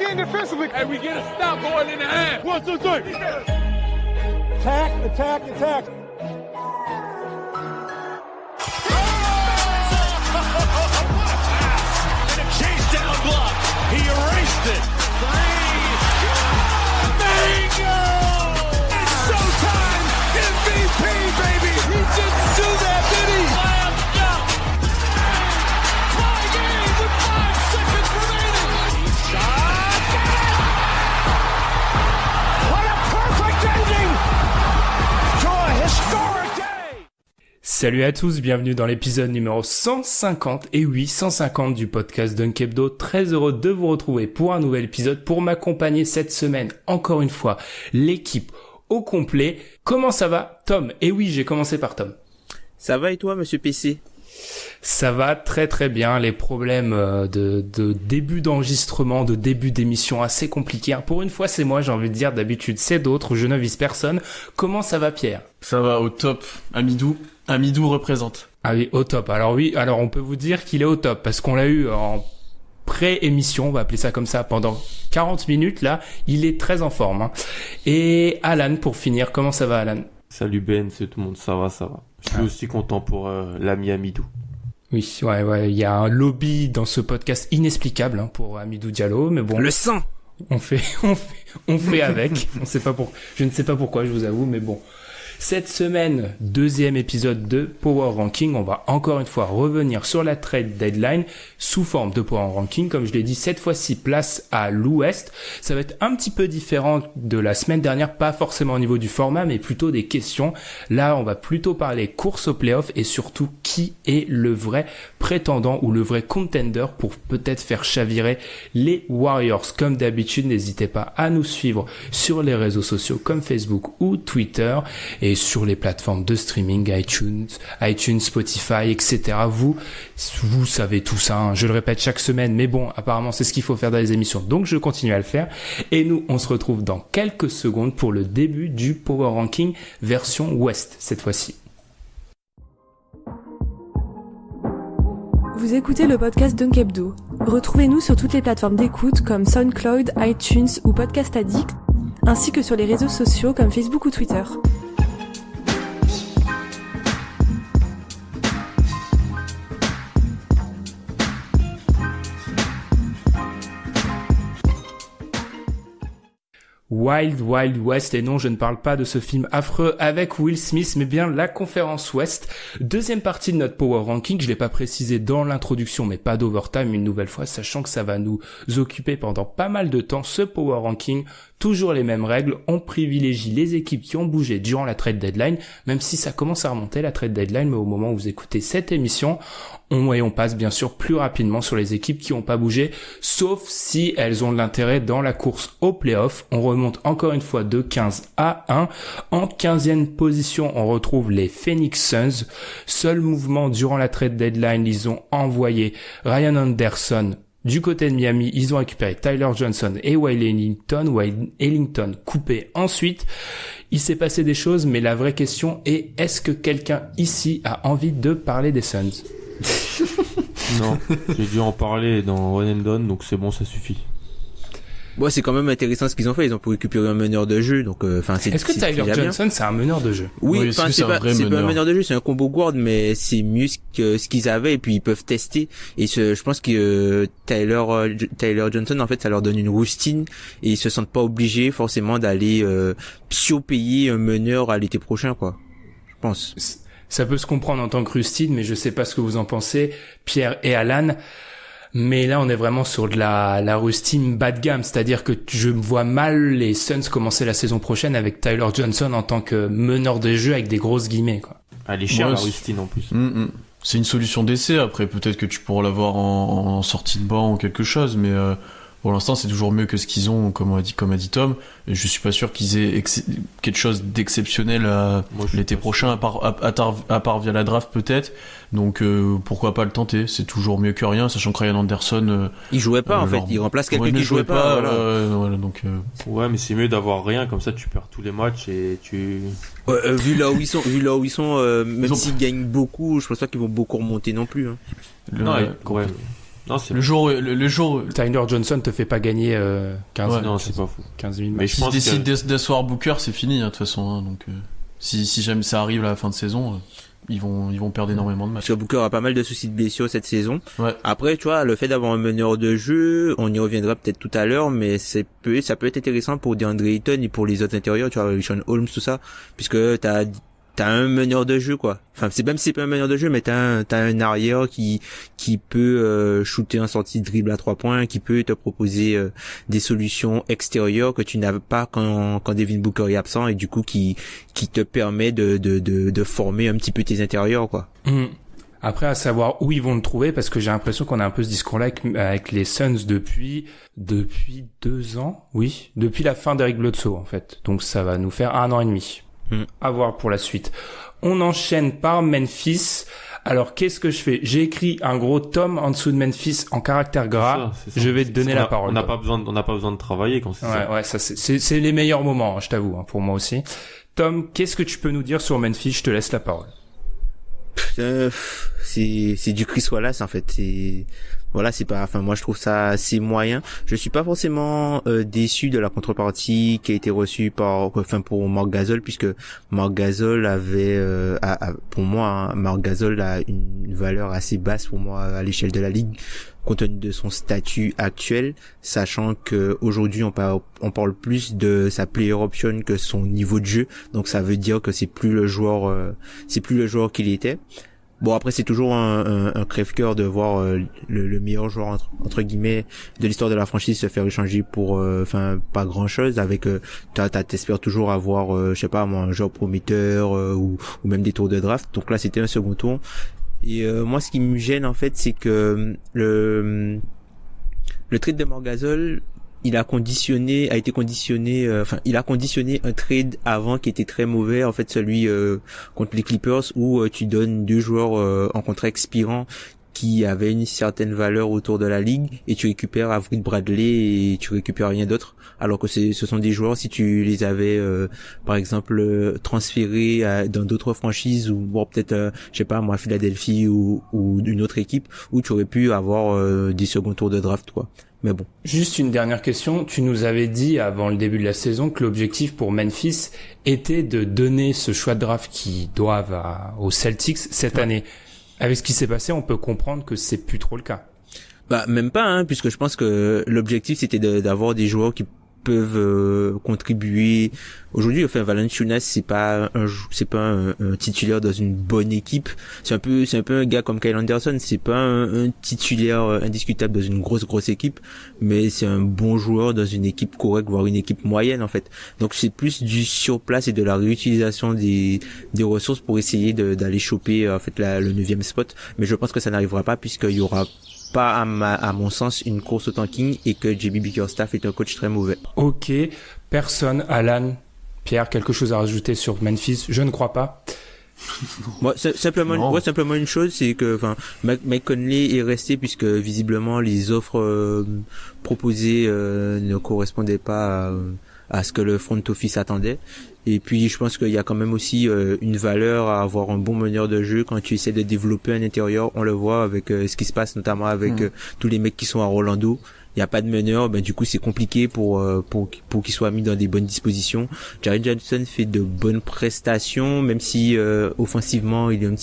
in defensively. And we get a stop going in the half. 1, 2, 3. Attack, attack, attack. And a chase down block. He erased it. Bingo! It's showtime! MVP, baby! He didn't do that, did he? Slam dunk! Tie game with 5 seconds remaining! He shot! What a perfect ending to a historic day! Salut à tous, bienvenue dans l'épisode numéro 150, et oui, 150 du podcast Dunk Hebdo. Très heureux de vous retrouver pour un nouvel épisode, pour m'accompagner cette semaine, encore une fois, l'équipe au complet. Comment ça va, Tom? Et oui, j'ai commencé par Tom. Ça va et toi, monsieur PC? Ça va très très bien, les problèmes de début d'enregistrement, de début d'émission assez compliqués. Pour une fois, c'est moi, j'ai envie de dire, d'habitude c'est d'autres, je ne vise personne. Comment ça va, Pierre? Ça va au top, Amidou représente. Ah oui, au top. Alors on peut vous dire qu'il est au top, parce qu'on l'a eu en pré-émission, on va appeler ça comme ça, pendant 40 minutes, là, il est très en forme. Hein. Et Alan, pour finir, comment ça va, Alan? Salut Ben, c'est tout le monde, ça va. Je suis aussi content pour l'ami Amidou. Oui, ouais, il y a un lobby dans ce podcast inexplicable hein, pour Amidou Diallo, mais bon. Le sang. On fait avec. Je ne sais pas pourquoi, je vous avoue, mais bon. Cette semaine, deuxième épisode de Power Ranking, on va encore une fois revenir sur la trade deadline sous forme de Power Ranking. Comme je l'ai dit, cette fois-ci, place à l'ouest. Ça va être un petit peu différent de la semaine dernière, pas forcément au niveau du format, mais plutôt des questions. Là, on va plutôt parler course au playoff et surtout qui est le vrai prétendant ou le vrai contender pour peut-être faire chavirer les Warriors. Comme d'habitude, n'hésitez pas à nous suivre sur les réseaux sociaux comme Facebook ou Twitter et sur les plateformes de streaming, iTunes, Spotify, etc. Vous savez tout ça, hein. Je le répète chaque semaine, mais bon, apparemment c'est ce qu'il faut faire dans les émissions, donc je continue à le faire. Et nous, on se retrouve dans quelques secondes pour le début du Power Ranking version Ouest, cette fois-ci. Vous écoutez le podcast Dunk Hebdo. Retrouvez-nous sur toutes les plateformes d'écoute comme SoundCloud, iTunes ou Podcast Addict, ainsi que sur les réseaux sociaux comme Facebook ou Twitter. Wild Wild West, et non, je ne parle pas de ce film affreux avec Will Smith, mais bien la conférence Ouest. Deuxième partie de notre Power Ranking, je l'ai pas précisé dans l'introduction, mais pas d'overtime une nouvelle fois, sachant que ça va nous occuper pendant pas mal de temps, ce Power Ranking. Toujours les mêmes règles, on privilégie les équipes qui ont bougé durant la trade deadline, même si ça commence à remonter la trade deadline, mais au moment où vous écoutez cette émission, on passe bien sûr plus rapidement sur les équipes qui n'ont pas bougé, sauf si elles ont de l'intérêt dans la course au playoff. On remonte encore une fois de 15 à 1. En 15e position, on retrouve les Phoenix Suns. Seul mouvement durant la trade deadline, ils ont envoyé Ryan Anderson. Du côté de Miami, ils ont récupéré Tyler Johnson et Wayne Ellington coupé ensuite. Il s'est passé des choses, mais la vraie question est, est-ce que quelqu'un ici a envie de parler des Suns? Non, j'ai dû en parler dans One and Done, donc c'est bon, ça suffit. Bon, c'est quand même intéressant ce qu'ils ont fait. Ils ont pu récupérer un meneur de jeu, donc Est-ce que Tyler Johnson c'est un meneur de jeu? Oui, enfin c'est pas un meneur de jeu, c'est un combo guard, mais c'est mieux que ce qu'ils avaient et puis ils peuvent tester. Et je pense que Tyler Johnson en fait ça leur donne une routine et ils se sentent pas obligés forcément d'aller payer un meneur à l'été prochain quoi. Je pense. Ça peut se comprendre en tant que rustine, mais je sais pas ce que vous en pensez, Pierre et Alan. Mais là, on est vraiment sur de la rustine bas de gamme, c'est-à-dire que je vois mal les Suns commencer la saison prochaine avec Tyler Johnson en tant que meneur de jeu avec des grosses guillemets, quoi. Elle est chère, la rustine, en plus. C'est une solution d'essai, après peut-être que tu pourras l'avoir en sortie de banc ou quelque chose, mais pour l'instant c'est toujours mieux que ce qu'ils ont, comme a dit Tom, et je suis pas sûr qu'ils aient quelque chose d'exceptionnel l'été prochain, à part via la draft peut-être, donc pourquoi pas le tenter, c'est toujours mieux que rien, sachant que Ryan Anderson il jouait pas en fait, il remplace quelqu'un qui jouait pas, voilà, donc ouais, mais c'est mieux d'avoir rien, comme ça tu perds tous les matchs et tu vu là où ils sont même s'ils gagnent beaucoup, je pense pas qu'ils vont beaucoup remonter non plus hein. Ouais. Non, c'est le jour Tyler Johnson te fait pas gagner 15 ouais, non, c'est pas fou. 15 000 Mais matchs. je pense s'ils décident d'asseoir Booker, c'est fini de toute façon. Hein, donc si jamais ça arrive à la fin de saison, ils vont perdre énormément de matchs. Parce que Booker a pas mal de soucis de blessure cette saison. Ouais. Après, tu vois, le fait d'avoir un meneur de jeu, on y reviendra peut-être tout à l'heure, mais ça peut être intéressant pour DeAndre Ayton et pour les autres intérieurs, tu vois, Sean Holmes, tout ça, puisque t'as un meneur de jeu, quoi. Enfin, c'est même si c'est pas un meneur de jeu, mais t'as un arrière qui peut shooter en sortie de dribble à 3 points, qui peut te proposer des solutions extérieures que tu n'avais pas quand Devin Booker est absent, et du coup qui te permet de former un petit peu tes intérieurs, quoi. Après, à savoir où ils vont le trouver, parce que j'ai l'impression qu'on a un peu ce discours-là avec les Suns depuis 2 ans. Oui, depuis la fin d'Eric Bledsoe, en fait. Donc ça va nous faire 1 an et demi. À voir pour la suite. On enchaîne par Memphis. Alors, qu'est-ce que je fais? J'ai écrit un gros tome en dessous de Memphis en caractère gras. C'est ça. Je vais te donner la parole. On n'a pas besoin de travailler quand c'est ça. Ouais, ça c'est les meilleurs moments, hein, je t'avoue, hein, pour moi aussi. Tom, qu'est-ce que tu peux nous dire sur Memphis? Je te laisse la parole. C'est du Chris Wallace, en fait. Moi je trouve ça assez moyen. Je suis pas forcément déçu de la contrepartie qui a été reçue pour Marc Gasol, puisque Marc Gasol avait pour moi, Marc Gasol a une valeur assez basse pour moi à l'échelle de la ligue, compte tenu de son statut actuel, sachant que aujourd'hui on parle plus de sa player option que son niveau de jeu. Donc ça veut dire que c'est plus le joueur qu'il était. Bon, après c'est toujours un crève-cœur de voir le meilleur joueur entre guillemets de l'histoire de la franchise se faire échanger pour pas grand-chose, avec t'espères toujours avoir je sais pas moi, un joueur prometteur ou même des tours de draft. Donc là c'était un second tour. Et moi ce qui me gêne en fait, c'est que le trade de Marc Gasol, il a conditionné un trade avant qui était très mauvais, en fait, celui contre les Clippers, où tu donnes 2 joueurs en contrat expirant qui avaient une certaine valeur autour de la ligue, et tu récupères Avery Bradley et tu récupères rien d'autre, alors que ce sont des joueurs, si tu les avais par exemple transférés dans d'autres franchises, ou bon, peut-être je sais pas moi, Philadelphie ou une autre équipe, où tu aurais pu avoir des second tours de draft, quoi. Mais bon. Juste une dernière question. Tu nous avais dit avant le début de la saison que l'objectif pour Memphis était de donner ce choix de draft qu'ils doivent aux Celtics cette année. Avec ce qui s'est passé, on peut comprendre que c'est plus trop le cas. Bah, même pas, hein, puisque je pense que l'objectif c'était d'avoir des joueurs qui peuvent contribuer. Aujourd'hui, enfin, Valanciunas, c'est pas un titulaire dans une bonne équipe. C'est un peu un gars comme Kyle Anderson. C'est pas un titulaire indiscutable dans une grosse équipe, mais c'est un bon joueur dans une équipe correcte, voire une équipe moyenne, en fait. Donc c'est plus du surplace et de la réutilisation des ressources pour essayer d'aller choper, en fait, le 9e spot. Mais je pense que ça n'arrivera pas, puisqu'il y aura pas à mon sens une course au tanking, et que JB Bickerstaff est un coach très mauvais. Ok, personne. Alan, Pierre, quelque chose à rajouter sur Memphis? Je ne crois pas. Moi, simplement une chose, c'est que Mike Conley est resté, puisque visiblement les offres proposées ne correspondaient pas à ce que le front office attendait. Et puis je pense qu'il y a quand même aussi une valeur à avoir un bon meneur de jeu quand tu essaies de développer un intérieur. On le voit avec ce qui se passe notamment avec tous les mecs qui sont à Orlando. Il n'y a pas de meneur, du coup c'est compliqué pour qu'il soit mis dans des bonnes dispositions. Jaren Jackson fait de bonnes prestations, même si offensivement il est un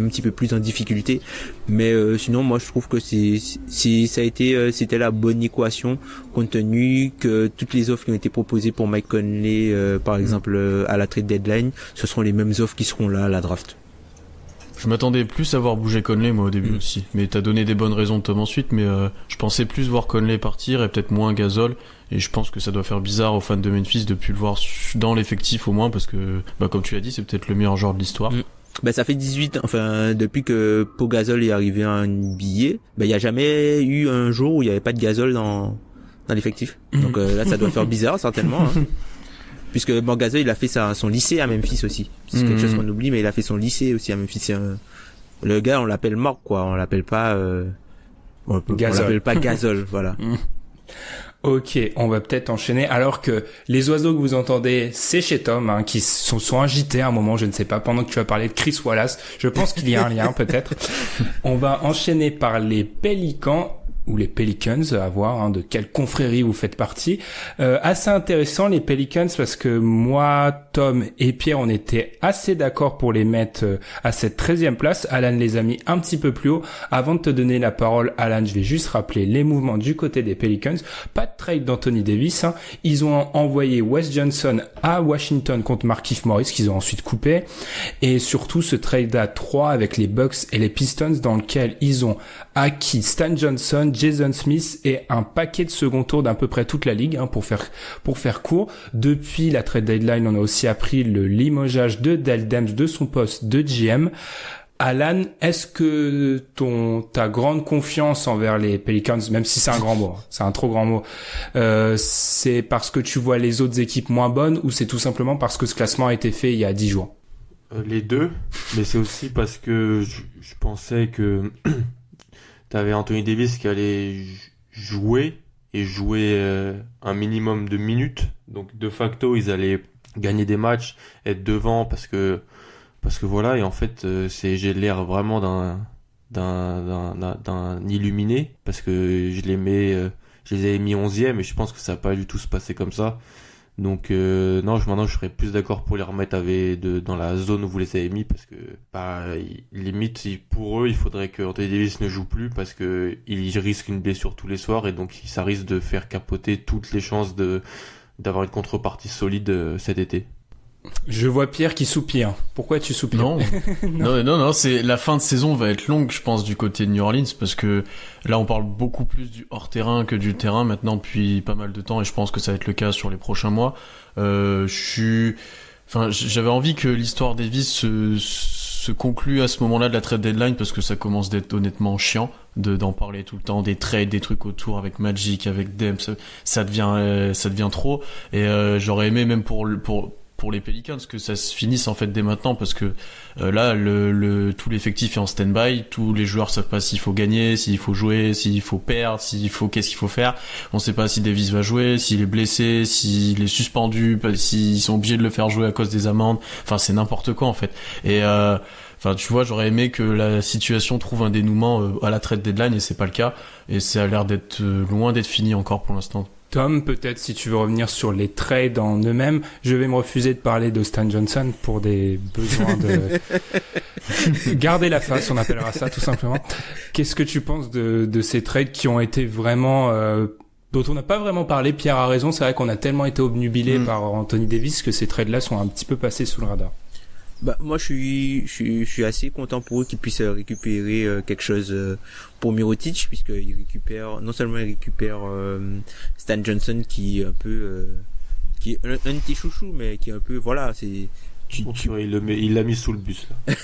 petit peu plus en difficulté. Mais sinon moi je trouve que c'était la bonne équation, compte tenu que toutes les offres qui ont été proposées pour Mike Conley par exemple à la trade deadline, ce seront les mêmes offres qui seront là à la draft. Je m'attendais plus à voir bouger Conley moi au début aussi, mais t'as donné des bonnes raisons Tom ensuite, mais je pensais plus voir Conley partir et peut-être moins Gasol, et je pense que ça doit faire bizarre aux fans de Memphis de plus le voir dans l'effectif au moins, parce que comme tu l'as dit, c'est peut-être le meilleur joueur de l'histoire. Ça fait 18 ans, depuis que Pau Gasol est arrivé en NBA, il y a jamais eu un jour où il y avait pas de Gasol dans l'effectif. Donc là ça doit faire bizarre certainement, hein. Puisque Marc Gasol, il a fait son lycée à Memphis aussi. C'est quelque chose qu'on oublie, mais il a fait son lycée aussi à Memphis. Le gars, on l'appelle Marc, quoi. On l'appelle pas, on l'appelle pas Gasol, voilà. Ok, on va peut-être enchaîner. Alors que les oiseaux que vous entendez, c'est chez Tom, hein, qui sont agités à un moment, je ne sais pas, pendant que tu as parlé de Chris Wallace. Je pense qu'il y a un lien, peut-être. On va enchaîner par les Pélicans. ou les Pelicans, à voir de quelle confrérie vous faites partie. Assez intéressant les Pelicans parce que moi, Tom et Pierre, on était assez d'accord pour les mettre à cette 13e place. Alan les a mis un petit peu plus haut. Avant de te donner la parole, Alan, je vais juste rappeler les mouvements du côté des Pelicans. Pas de trade d'Anthony Davis. Ils ont envoyé Wes Johnson à Washington contre Markieff Morris qu'ils ont ensuite coupé. Et surtout ce trade à 3 avec les Bucks et les Pistons dans lequel ils ont acquis Stan Johnson, Jason Smith et un paquet de second tour d'à peu près toute la ligue pour faire court. Depuis la trade deadline, on a aussi appris le limogeage de Dell Demps de son poste de GM. Alan, est-ce que ta grande confiance envers les Pelicans, même si c'est un grand mot, c'est un trop grand mot, c'est parce que tu vois les autres équipes moins bonnes ou c'est tout simplement parce que ce classement a été fait il y a 10 jours? Les deux, mais c'est aussi parce que je pensais que t'avais Anthony Davis qui allait jouer un minimum de minutes, donc de facto ils allaient gagner des matchs, être devant parce que voilà, et en fait j'ai l'air vraiment d'un illuminé parce que je les avais mis 11e et je pense que ça va pas du tout se passer comme ça. Donc maintenant je serais plus d'accord pour les remettre dans la zone où vous les avez mis parce que limite pour eux il faudrait que Anthony Davis ne joue plus parce que il risque une blessure tous les soirs et donc ça risque de faire capoter toutes les chances d'avoir une contrepartie solide cet été. Je vois Pierre qui soupire. Pourquoi tu soupires? Non, c'est la fin de saison va être longue, je pense, du côté de New Orleans, parce que là, on parle beaucoup plus du hors-terrain que du terrain maintenant depuis pas mal de temps, et je pense que ça va être le cas sur les prochains mois. J'avais envie que l'histoire Davis se conclue à ce moment-là de la trade deadline, parce que ça commence d'être honnêtement chiant d'en parler tout le temps, des trades, des trucs autour avec Magic, avec Demps, ça devient trop, et j'aurais aimé même pour les Pelicans que ça se finisse en fait dès maintenant parce que là tout l'effectif est en stand-by, tous les joueurs savent pas s'il faut gagner, s'il faut jouer, s'il faut perdre, qu'est-ce qu'il faut faire, on sait pas si Davis va jouer, s'il est blessé, s'il est suspendu, s'ils sont obligés de le faire jouer à cause des amendes, enfin c'est n'importe quoi en fait. Et tu vois, j'aurais aimé que la situation trouve un dénouement à la trade deadline et c'est pas le cas et ça a l'air d'être loin d'être fini encore pour l'instant. Tom, peut-être si tu veux revenir sur les trades en eux-mêmes, je vais me refuser de parler de Stan Johnson pour des besoins de garder la face, on appellera ça tout simplement. Qu'est-ce que tu penses de ces trades qui ont été vraiment dont on n'a pas vraiment parlé? Pierre a raison, c'est vrai qu'on a tellement été obnubilé par Anthony Davis que ces trades-là sont un petit peu passés sous le radar. Moi je suis assez content pour eux qu'ils puissent récupérer quelque chose pour Mirotic, puisqu'il récupère non seulement Stan Johnson qui est un peu qui est un de tes chouchous, mais qui est un peu voilà, c'est il l'a mis sous le bus là.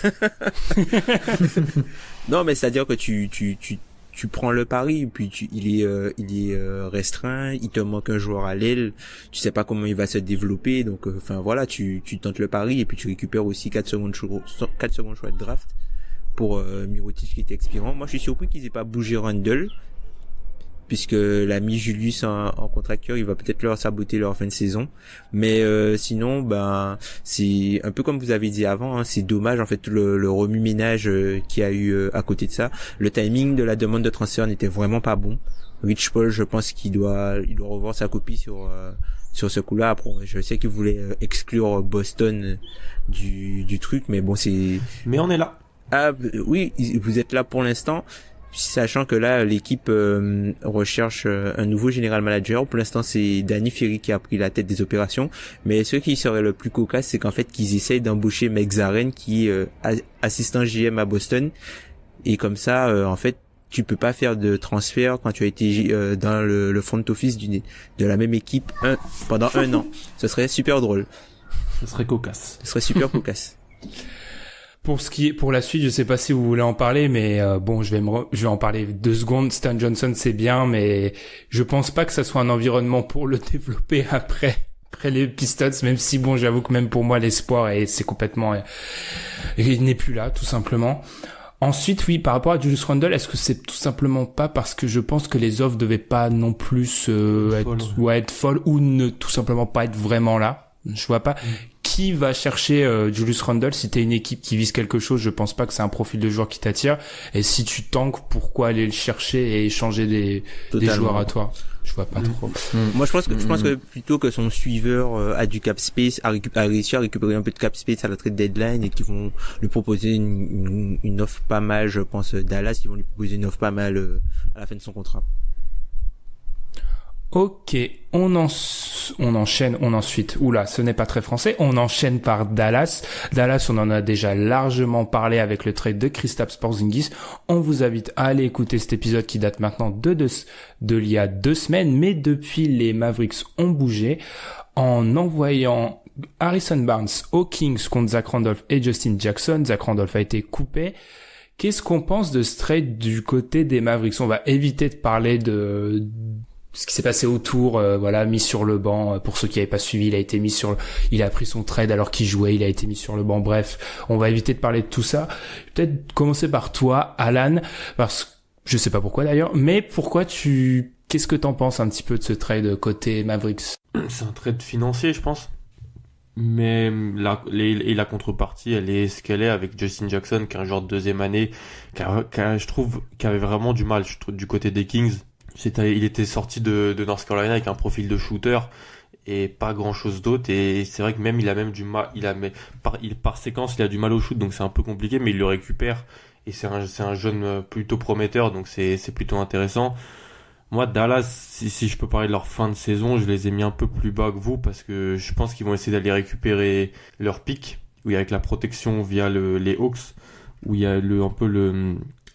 Non, mais c'est à dire que tu prends le pari, puis il est restreint, il te manque un joueur à l'aile, tu sais pas comment il va se développer, donc voilà, tu tentes le pari et puis tu récupères aussi 4 secondes choix de draft pour Mirotic qui était expirant. Moi je suis surpris qu'ils aient pas bougé Randle, puisque l'ami Julius en contracteur, il va peut-être leur saboter leur fin de saison, mais sinon c'est un peu comme vous avez dit avant, c'est dommage en fait le remue-ménage qu'il y a eu à côté de ça. Le timing de la demande de transfert n'était vraiment pas bon. Rich Paul, je pense qu'il doit revoir sa copie sur ce coup-là. Après, je sais qu'il voulait exclure Boston du truc, mais bon, mais on est là. Ah oui, vous êtes là pour l'instant. Sachant que là, l'équipe recherche un nouveau général manager. Pour l'instant, c'est Danny Ferry qui a pris la tête des opérations. Mais ce qui serait le plus cocasse, c'est qu'en fait, qu'ils essayent d'embaucher Meg Zaren, qui est assistant GM à Boston. Et comme ça, en fait, tu peux pas faire de transfert quand tu as été dans le front office de la même équipe pendant 1 an. Ce serait super drôle. Ce serait cocasse. Ce serait super cocasse. Pour la suite, je sais pas si vous voulez en parler, mais je vais en parler 2 secondes. Stan Johnson, c'est bien, mais je pense pas que ça soit un environnement pour le développer après les Pistons, même si j'avoue que même pour moi l'espoir c'est complètement il n'est plus là, tout simplement. Ensuite, oui, par rapport à Julius Randle, est-ce que c'est tout simplement pas parce que je pense que les offres devaient pas non plus être folles ou ne tout simplement pas être vraiment là? Je vois pas qui va chercher Julius Randle? Si t'es une équipe qui vise quelque chose, je pense pas que c'est un profil de joueur qui t'attire. Et si tu tankes, pourquoi aller le chercher et échanger des joueurs à toi? Je vois pas trop. Moi, je pense que plutôt que son suiveur a du cap space, a réussi à récupérer un peu de cap space à la trade deadline et qu'ils vont lui proposer une offre pas mal, je pense, Dallas, ils vont lui proposer une offre pas mal à la fin de son contrat. Ok, on enchaîne ensuite. Oula, ce n'est pas très français. On enchaîne par Dallas. Dallas, on en a déjà largement parlé avec le trade de Kristaps Porzingis. On vous invite à aller écouter cet épisode qui date maintenant de il y a 2 semaines. Mais depuis, les Mavericks ont bougé en envoyant Harrison Barnes aux Kings contre Zach Randolph et Justin Jackson. Zach Randolph a été coupé. Qu'est-ce qu'on pense de ce trade du côté des Mavericks? On va éviter de parler de ce qui s'est passé autour, mis sur le banc. Pour ceux qui n'avaient pas suivi, il a pris son trade alors qu'il jouait, il a été mis sur le banc. Bref, on va éviter de parler de tout ça. Peut-être commencer par toi, Alan, parce que je sais pas pourquoi d'ailleurs, mais qu'est-ce que t'en penses un petit peu de ce trade côté Mavericks? C'est un trade financier, je pense. Mais la contrepartie, elle est ce qu'elle est avec Justin Jackson, qui est un joueur de deuxième année, je trouve, qui avait vraiment du mal du côté des Kings. Il était sorti de North Carolina avec un profil de shooter et pas grand chose d'autre, et c'est vrai que même il a même du mal, par séquence il a du mal au shoot, donc c'est un peu compliqué, mais il le récupère et c'est un jeune plutôt prometteur, donc c'est plutôt intéressant. Moi, Dallas, si je peux parler de leur fin de saison, je les ai mis un peu plus bas que vous parce que je pense qu'ils vont essayer d'aller récupérer leur pick, avec la protection via les Hawks, où il y a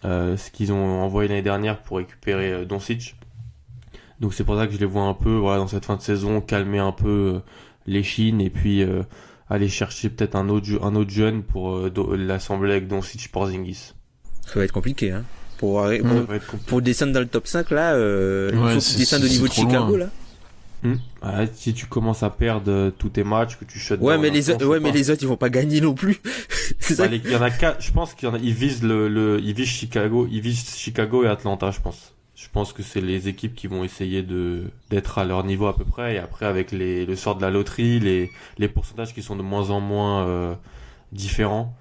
ce qu'ils ont envoyé l'année dernière pour récupérer Doncic. Donc c'est pour ça que je les vois un peu dans cette fin de saison calmer un peu l'échine et puis aller chercher peut-être un autre jeune pour l'assembler avec Doncic Porzingis. Ça va être compliqué, hein. Pour descendre dans le top 5 là, il faut qu'ils descendent au niveau de Chicago là. Si tu commences à perdre tous tes matchs, que tu shut down. Mais les autres ils vont pas gagner non plus. C'est ça. Il y en a 4, je pense ils visent ils visent Chicago et Atlanta, je pense. Je pense que c'est les équipes qui vont essayer d'être à leur niveau à peu près, et après avec le sort de la loterie, les pourcentages qui sont de moins en moins différents,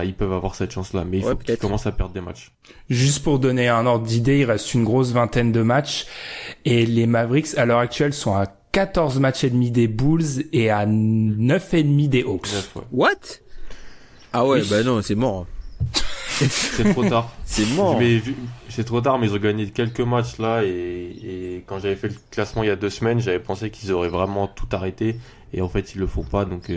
ils peuvent avoir cette chance-là, mais il faut qu'ils commencent à perdre des matchs. Juste pour donner un ordre d'idée, il reste une grosse vingtaine de matchs, et les Mavericks, à l'heure actuelle, sont à 14 matchs et demi des Bulls et à 9 et demi des Hawks. 9, ouais. What? Ah ouais, oui. Non, c'est mort. C'est trop tard. C'est mort. C'est trop tard, mais ils ont gagné quelques matchs là, et quand j'avais fait le classement il y a 2 semaines, j'avais pensé qu'ils auraient vraiment tout arrêté, et en fait ils le font pas, donc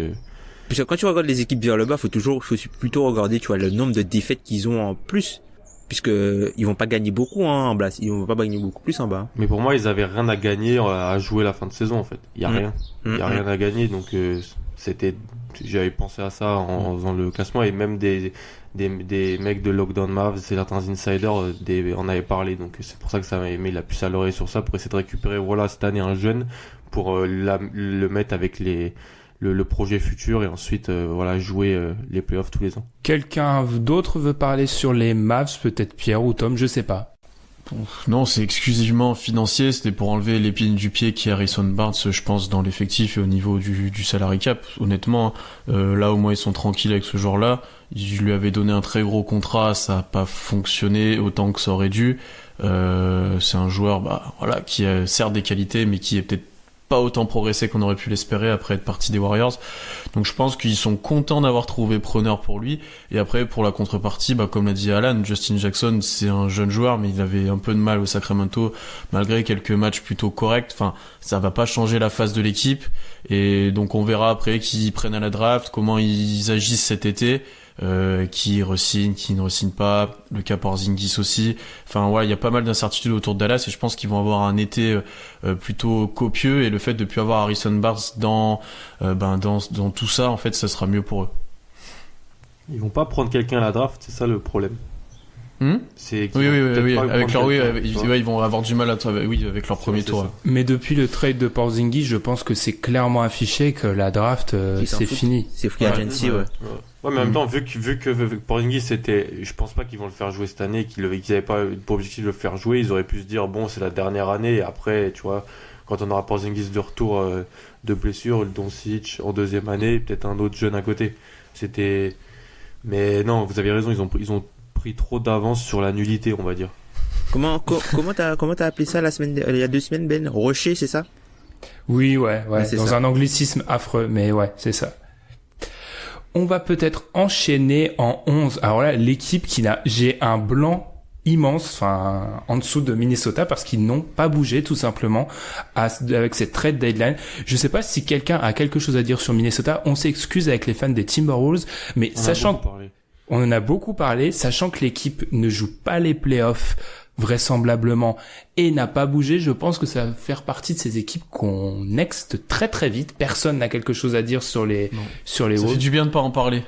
Parce que quand tu regardes les équipes vers le bas, faut plutôt regarder, le nombre de défaites qu'ils ont en plus, puisque ils vont pas gagner beaucoup en bas, ils vont pas gagner beaucoup plus en bas. Mais pour moi, ils avaient rien à gagner à jouer la fin de saison en fait. Il y a rien, rien à gagner, donc j'avais pensé à ça en faisant le classement, et même des mecs de Lockdown Mavs, c'est certains insiders en avaient parlé, donc c'est pour ça que ça m'a mis la puce à l'oreille sur ça, pour essayer de récupérer cette année un jeune pour le mettre avec le projet futur, et ensuite jouer les playoffs tous les ans. Quelqu'un d'autre veut parler sur les Mavs, peut-être Pierre ou Tom, je sais pas. Non, c'est exclusivement financier, c'était pour enlever l'épine du pied qui est Harrison Barnes, je pense, dans l'effectif et au niveau du salary cap. Honnêtement, là au moins ils sont tranquilles avec ce joueur-là. Je lui avais donné un très gros contrat, ça a pas fonctionné autant que ça aurait dû. C'est un joueur qui a certes des qualités, mais qui est peut-être pas autant progressé qu'on aurait pu l'espérer après être parti des Warriors. Donc je pense qu'ils sont contents d'avoir trouvé preneur pour lui. Et après, pour la contrepartie, comme l'a dit Alan, Justin Jackson, c'est un jeune joueur, mais il avait un peu de mal au Sacramento, malgré quelques matchs plutôt corrects. Enfin, ça va pas changer la face de l'équipe. Et donc on verra après qui prennent à la draft, comment ils agissent cet été. Qui re-signe, qui ne re-signe pas, le cas Porzingis aussi. Enfin il y a pas mal d'incertitudes autour de Dallas, et je pense qu'ils vont avoir un été plutôt copieux, et le fait de plus avoir Harrison Barnes dans tout ça, en fait, ça sera mieux pour eux. Ils vont pas prendre quelqu'un à la draft, c'est ça le problème. Oui, avec leur ils vont avoir du mal avec leur premier tour. Mais depuis le trade de Porzingis, je pense que c'est clairement affiché que la draft c'est fini. C'est free agency, ouais. Ouais, mais en même temps, vu que Porzingis je pense pas qu'ils vont le faire jouer cette année, qu'ils avaient pas pour objectif de le faire jouer, ils auraient pu se dire bon, c'est la dernière année, et après, tu vois, quand on aura Porzingis de retour de blessure, le Doncic en deuxième année, peut-être un autre jeune à côté. Mais non, vous avez raison, ils ont pris trop d'avance sur la nullité, on va dire. Comment t'as appelé ça il y a 2 semaines, Ben? Rocher, c'est ça? Oui, ouais, dans ça. un anglicisme affreux, mais ouais, c'est ça. On va peut-être enchaîner en 11. Alors là, l'équipe j'ai un blanc immense, en dessous de Minnesota, parce qu'ils n'ont pas bougé, tout simplement, avec cette trade deadline. Je sais pas si quelqu'un a quelque chose à dire sur Minnesota. On s'excuse avec les fans des Timberwolves, mais on en a beaucoup parlé, sachant que l'équipe ne joue pas les playoffs, vraisemblablement, et n'a pas bougé. Je pense que ça va faire partie de ces équipes qu'on next très très vite. Personne n'a quelque chose à dire sur les Wolves. Ça fait du bien de pas en parler.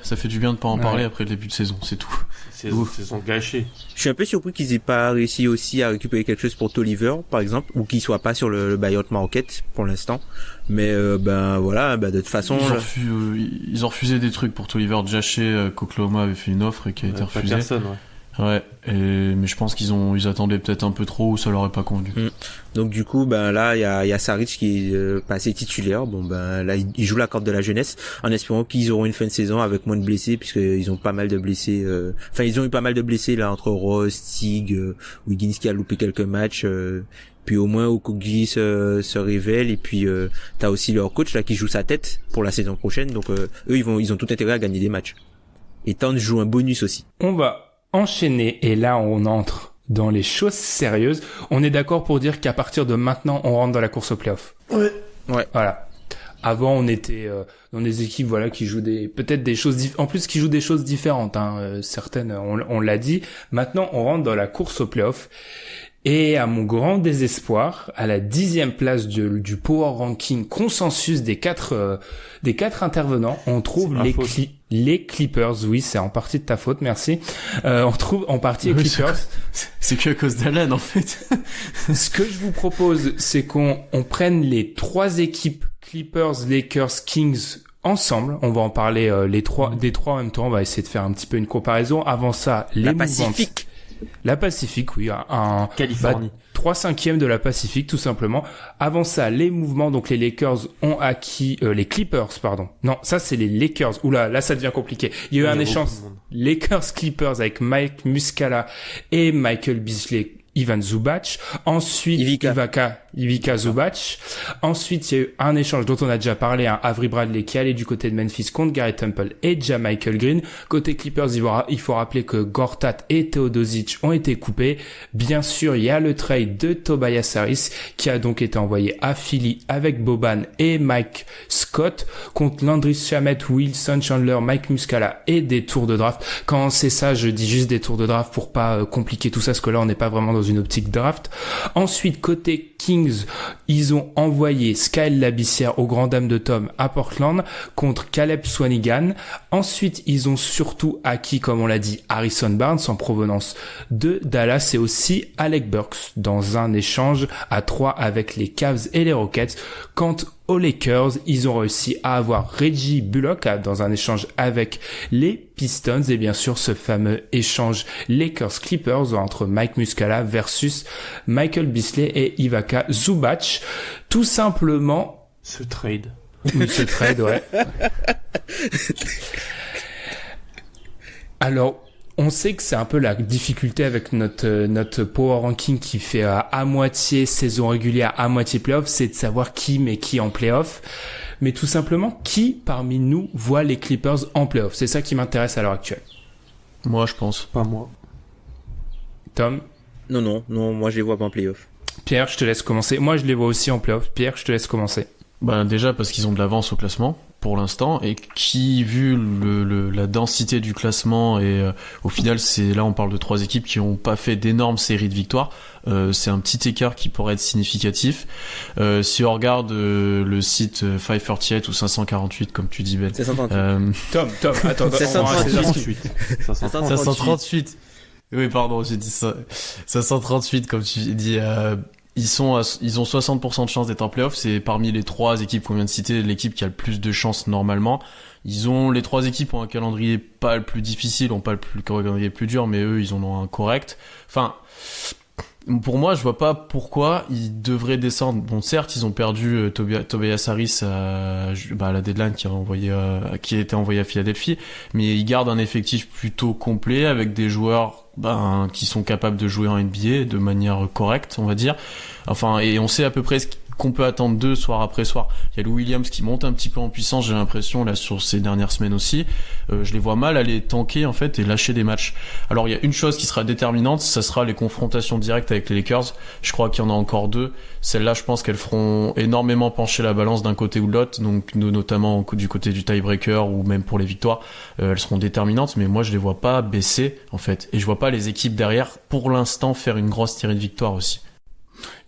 Parler après le début de saison, c'est tout. Saison gâchée. Je suis un peu surpris qu'ils aient pas réussi aussi à récupérer quelque chose pour Tolliver, par exemple, ou qu'ils soient pas sur le buyout market pour l'instant. Mais de toute façon, ils ont refusé des trucs pour Tolliver. Jaché, qu'Oklahoma avait fait une offre et qui a été refusée. Personne, ouais. Ouais, mais je pense ils attendaient peut-être un peu trop ou ça leur est pas convenu. Donc du coup, là, il y a Saric qui est passé titulaire. Là, il joue la carte de la jeunesse en espérant qu'ils auront une fin de saison avec moins de blessés, puisqu'ils ont pas mal de blessés. Ils ont eu pas mal de blessés là entre Rose, Stig, Wiggins qui a loupé quelques matchs. Puis au moins Okogie se révèle, et puis t'as aussi leur coach là qui joue sa tête pour la saison prochaine. Donc eux ils ont tout intérêt à gagner des matchs. Et Towns joue un bonus aussi. On va enchaîner, et là on entre dans les choses sérieuses. On est d'accord pour dire qu'à partir de maintenant on rentre dans la course au playoff. Ouais. Voilà. Avant on était dans des équipes qui jouent peut-être des choses en plus qui jouent des choses différentes, certaines on l'a dit. Maintenant on rentre dans la course au playoff. Et à mon grand désespoir, à la 10e place du Power Ranking consensus des quatre intervenants, on trouve les Clippers. Oui, c'est en partie de ta faute, merci. On trouve en partie les Clippers. C'est que à cause d'Alan, en fait. Ce que je vous propose, c'est qu'on prenne les 3 équipes Clippers, Lakers, Kings ensemble. On va en parler des trois en même temps. On va essayer de faire un petit peu une comparaison. Avant ça, les Pacifique. La Pacifique, oui, Californie. 3/5 de la Pacifique, tout simplement. Avant ça, les mouvements, donc les Lakers ont acquis, les Clippers, pardon. Non, ça c'est les Lakers. Oula, là ça devient compliqué. Il y a eu un échange Lakers-Clippers avec Mike Muscala et Michael Beasley, Ivan Zubac. Ensuite, Ivica Zubac. Ensuite, il y a eu un échange dont on a déjà parlé, Avery Bradley qui allait du côté de Memphis contre Gary Temple et Michael Green. Côté Clippers, il faut rappeler que Gortat et Teodosic ont été coupés. Bien sûr, il y a le trade de Tobias Harris qui a donc été envoyé à Philly avec Boban et Mike Scott contre Landry Shamet, Wilson Chandler, Mike Muscala et des tours de draft. Quand c'est ça, je dis juste des tours de draft pour pas compliquer tout ça, parce que là, on n'est pas vraiment dans une optique draft. Ensuite, côté Kings, ils ont envoyé Skyle Labissière aux grandes dames de Tom à Portland contre Caleb Swanigan. Ensuite, ils ont surtout acquis, comme on l'a dit, Harrison Barnes en provenance de Dallas et aussi Alec Burks dans un échange à 3 avec les Cavs et les Rockets. Quant aux Lakers, ils ont réussi à avoir Reggie Bullock dans un échange avec les Pistons et bien sûr ce fameux échange Lakers-Clippers entre Mike Muscala versus Michael Beasley et Ivica Zubac. Tout simplement... Ce trade. Oui, ce trade, ouais. Alors... on sait que c'est un peu la difficulté avec notre power ranking qui fait à moitié saison régulière, à moitié playoff, c'est de savoir qui met qui en playoff. Mais tout simplement, qui parmi nous voit les Clippers en playoff? C'est ça qui m'intéresse à l'heure actuelle. Moi, je pense. Pas moi. Tom? Non, moi je les vois pas en playoff. Pierre, je te laisse commencer. Moi, je les vois aussi en playoff. Pierre, je te laisse commencer. Déjà parce qu'ils ont de l'avance au classement pour l'instant, et qui, vu la densité du classement, et au final on parle de 3 équipes qui ont pas fait d'énormes séries de victoires, c'est un petit écart qui pourrait être significatif. Si on regarde le site 538 ou 548 comme tu dis, Ben. 538. Tom, attends. 538. Oui, pardon, j'ai dit ça. 538 comme tu dis. Ils ont 60% de chances d'être en playoff. C'est parmi les 3 équipes qu'on vient de citer, l'équipe qui a le plus de chances normalement. Les 3 équipes ont un calendrier pas le plus difficile, ont pas le calendrier plus dur, mais eux, ils en ont un correct. Enfin, Pour moi, je vois pas pourquoi ils devraient descendre. Bon, certes, ils ont perdu Tobias Harris à la deadline qui a été envoyé à Philadelphie, mais ils gardent un effectif plutôt complet avec des joueurs qui sont capables de jouer en NBA de manière correcte, on va dire. Enfin, et on sait à peu près ce qu'on peut attendre d'eux soir après soir. Il y a Lou Williams qui monte un petit peu en puissance, j'ai l'impression, là, sur ces dernières semaines aussi. Je les vois mal aller tanker, en fait, et lâcher des matchs. Alors, il y a une chose qui sera déterminante, ça sera les confrontations directes avec les Lakers. Je crois qu'il y en a encore 2. Celles-là, je pense qu'elles feront énormément pencher la balance d'un côté ou de l'autre, donc notamment du côté du tiebreaker ou même pour les victoires. Elles seront déterminantes, mais moi, je les vois pas baisser, en fait. Et je vois pas les équipes derrière, pour l'instant, faire une grosse tirée de victoire aussi.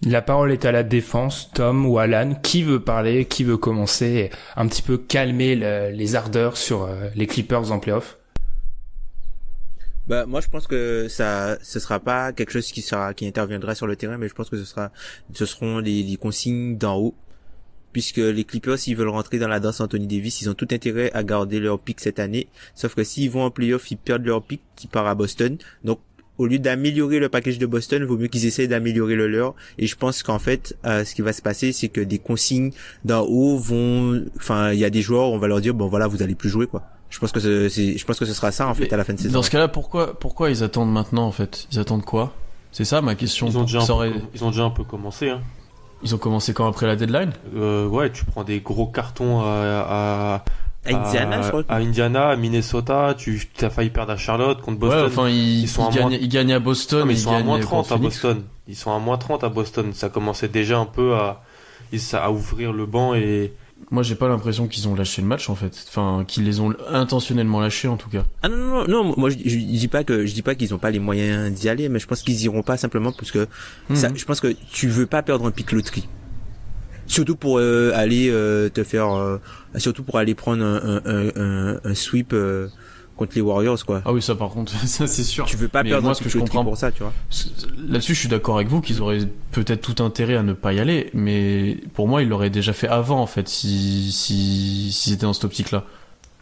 La parole est à la défense, Tom ou Alan. Qui veut parler? Qui veut commencer? Un petit peu calmer les ardeurs sur les Clippers en playoff. Moi, je pense que ce sera pas quelque chose qui interviendra sur le terrain, mais je pense que ce seront les consignes d'en haut. Puisque les Clippers, s'ils veulent rentrer dans la danse Anthony Davis, ils ont tout intérêt à garder leur pick cette année. Sauf que s'ils vont en playoff, ils perdent leur pick qui part à Boston. Donc, au lieu d'améliorer le package de Boston, il vaut mieux qu'ils essayent d'améliorer le leur. Et je pense qu'en fait, ce qui va se passer, c'est que des consignes d'en haut il y a des joueurs, on va leur dire, bon voilà, vous allez plus jouer, quoi. Je pense que ce sera ça, en fait, à la fin de saison. Dans ce cas-là, pourquoi ils attendent maintenant, en fait? Ils attendent quoi? C'est ça, ma question. Ils ont déjà un peu commencé, hein. Ils ont commencé quand après la deadline? Ouais, tu prends des gros cartons à Indiana, je crois. À Indiana, à Minnesota, tu as failli perdre à Charlotte contre Boston. Ouais, enfin, ils gagnent à Boston. Non, mais ils sont à moins 30 à Boston. Ils sont à moins 30 à Boston. Ça commençait déjà un peu à ouvrir le banc et... Moi, j'ai pas l'impression qu'ils ont lâché le match, en fait. Enfin, qu'ils les ont intentionnellement lâchés, en tout cas. Ah non, moi, je dis pas qu'ils ont pas les moyens d'y aller, mais je pense qu'ils iront pas simplement parce que je pense que tu veux pas perdre un pick loterie. Surtout pour aller surtout pour aller prendre un sweep contre les Warriors, quoi. Ah oui, ça par contre, ça c'est sûr. Tu veux pas perdre moi, ce que je comprends pour ça, tu vois. Là-dessus, je suis d'accord avec vous qu'ils auraient peut-être tout intérêt à ne pas y aller, mais pour moi, ils l'auraient déjà fait avant, en fait, si c'était dans cette optique-là.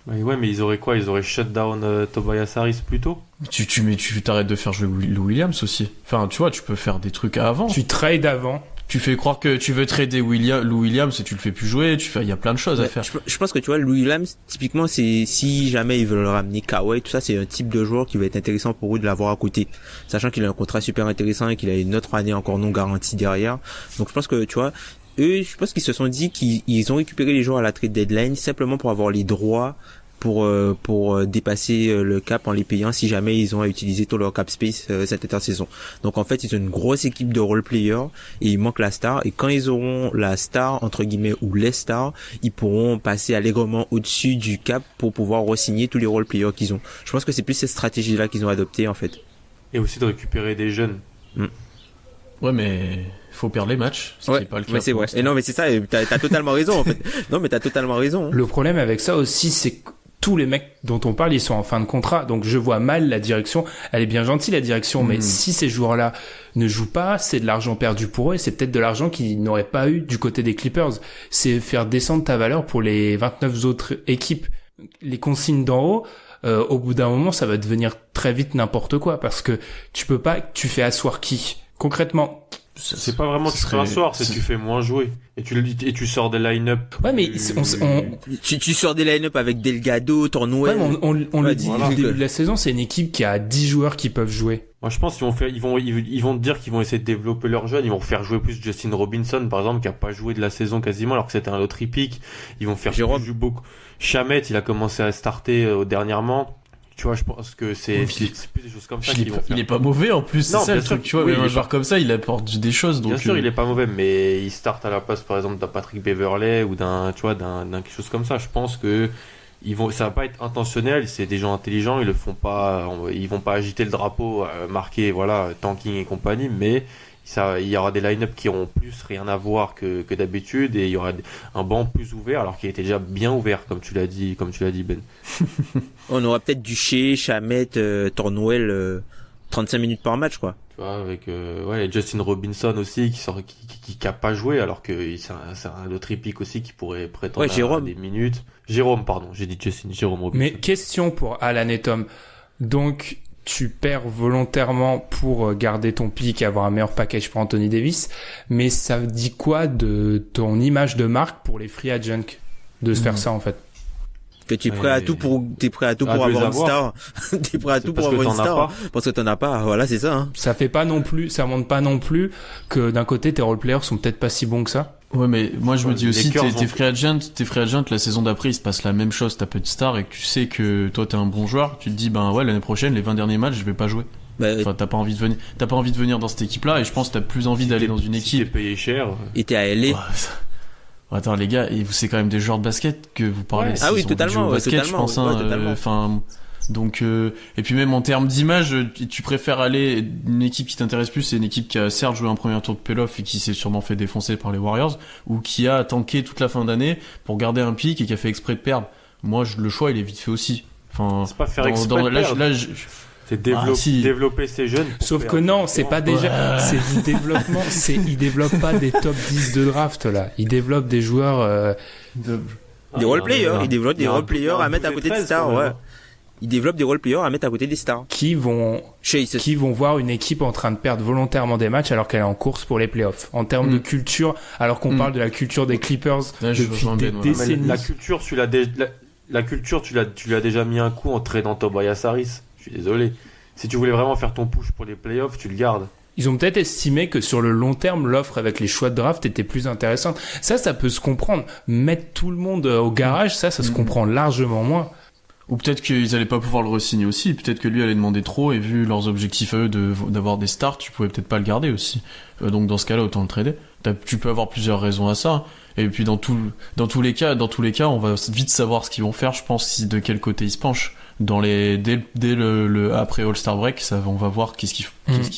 Ouais, mais ils auraient quoi? Ils auraient shut down Tobias Harris plus tôt? Tu t'arrêtes de faire jouer Lou Williams aussi. Enfin, tu vois, tu peux faire des trucs avant. Tu trades avant. Tu fais croire que tu veux trader Lou Williams et tu le fais plus jouer, il y a plein de choses à faire. Je pense que tu vois, Lou Williams, typiquement, c'est, si jamais ils veulent ramener Kawhi, tout ça, c'est un type de joueur qui va être intéressant pour eux de l'avoir à côté. Sachant qu'il a un contrat super intéressant et qu'il a une autre année encore non garantie derrière. Donc je pense que, tu vois, eux, je pense qu'ils se sont dit qu'ils ont récupéré les joueurs à la trade deadline simplement pour avoir les droits pour dépasser le cap en les payant si jamais ils ont à utiliser tout leur cap space cette intersaison. Donc en fait, ils ont une grosse équipe de role players et il manque la star, et quand ils auront la star entre guillemets ou les stars, ils pourront passer allègrement au-dessus du cap pour pouvoir re-signer tous les role players qu'ils ont. Je pense que c'est plus cette stratégie là qu'ils ont adoptée en fait. Et aussi de récupérer des jeunes. Ouais, mais faut perdre les matchs, ce qui est pas le cas. Mais c'est vrai. Et non, mais c'est ça, t'as totalement raison en fait. Non, mais t'as totalement raison. Le problème avec ça aussi, c'est que tous les mecs dont on parle, ils sont en fin de contrat. Donc je vois mal la direction. Elle est bien gentille, la direction, mais si ces joueurs-là ne jouent pas, c'est de l'argent perdu pour eux, et c'est peut-être de l'argent qu'ils n'auraient pas eu du côté des Clippers. C'est faire descendre ta valeur pour les 29 autres équipes. Les consignes d'en haut, au bout d'un moment, ça va devenir très vite n'importe quoi, parce que tu fais asseoir qui? Concrètement, c'est pas vraiment tu fais asseoir, c'est tu fais moins jouer. Et tu sors des line-up. Ouais, mais tu sors des line-up avec Delgado, Tornwell. Ouais, on le dit au début de la saison, c'est une équipe qui a 10 joueurs qui peuvent jouer. Moi, je pense qu'ils vont te dire qu'ils vont essayer de développer leurs jeunes. Ils vont faire jouer plus Justin Robinson, par exemple, qui a pas joué de la saison quasiment, alors que c'était un autre pick. Ils vont faire jouer beaucoup. Chamet, il a commencé à starter dernièrement. Tu vois, je pense que c'est plus des choses comme ça qu'ils vont faire. Il est pas mauvais en plus, c'est ça le truc, tu vois, oui, même un joueur comme ça, il apporte des choses. Donc bien sûr, il est pas mauvais, mais il start à la place, par exemple, d'un Patrick Beverley ou d'un quelque chose comme ça. Je pense que ça va pas être intentionnel, c'est des gens intelligents, ils vont pas agiter le drapeau, marqué, voilà, tanking et compagnie, mais il y aura des line-up qui auront plus rien à voir que d'habitude, et il y aura un banc plus ouvert, alors qu'il était déjà bien ouvert, comme tu l'as dit Ben. On aura peut-être Duché, Chamet, Tornwell, 35 minutes par match, quoi. Tu vois, avec Justin Robinson aussi qui a pas joué, alors que c'est un autre épique aussi qui pourrait prétendre à des minutes. Jérôme, pardon, j'ai dit Justin, Jérôme Robinson. Mais question pour Alan et Tom. Donc tu perds volontairement pour garder ton pick et avoir un meilleur package pour Anthony Davis, mais ça dit quoi de ton image de marque pour les free agents de se faire ça en fait? Que tu es prêt à tout pour avoir une star. T'es prêt à tout pour avoir une star. Parce que t'en as pas. Voilà, c'est ça, hein. Ça montre pas non plus que d'un côté, tes role-players sont peut-être pas si bons que ça. Ouais, mais moi, je me dis aussi, tes free agents, la saison d'après, il se passe la même chose, t'as peu de stars et que tu sais que toi, t'es un bon joueur, tu te dis, l'année prochaine, les 20 derniers matchs, je vais pas jouer. Enfin, t'as pas envie de venir dans cette équipe-là et je pense que t'as plus envie d'aller dans une équipe. T'es payé cher. Et t'es à LA. Attends les gars, c'est quand même des joueurs de basket que vous parlez. Ah oui, totalement. Basket, je pense. Enfin, donc et puis même en termes d'image, tu préfères aller une équipe qui t'intéresse plus, c'est une équipe qui a certes joué un premier tour de playoff et qui s'est sûrement fait défoncer par les Warriors, ou qui a tanké toute la fin d'année pour garder un pic et qui a fait exprès de perdre. Moi, le choix, il est vite fait aussi. Enfin, c'est pas faire exprès de perdre. C'est développer ces jeunes. Sauf que non, c'est pas déjà, c'est du développement, ils développent pas des top 10 de draft, là. Ils développent des joueurs, des role-players. Ils développent des role-players à mettre à côté des stars, ouais. Ils développent des role-players à mettre à côté des stars. Qui vont voir une équipe en train de perdre volontairement des matchs alors qu'elle est en course pour les playoffs. En termes de culture, alors qu'on parle de la culture des Clippers depuis des décennies. La culture, tu l'as déjà mis un coup en tradant Tobias Harris. Je suis désolé. Si tu voulais vraiment faire ton push pour les playoffs, tu le gardes. Ils ont peut-être estimé que sur le long terme, l'offre avec les choix de draft était plus intéressante. Ça peut se comprendre. Mettre tout le monde au garage, ça se comprend largement moins. Ou peut-être qu'ils allaient pas pouvoir le re-signer aussi. Peut-être que lui allait demander trop et vu leurs objectifs à eux d'avoir des stars, tu pouvais peut-être pas le garder aussi. Donc dans ce cas-là, autant le trader. Tu peux avoir plusieurs raisons à ça. Et puis dans tous les cas, on va vite savoir ce qu'ils vont faire. Je pense de quel côté ils se penchent. Dès le après All-Star Break, on va voir qu'est-ce qu'ils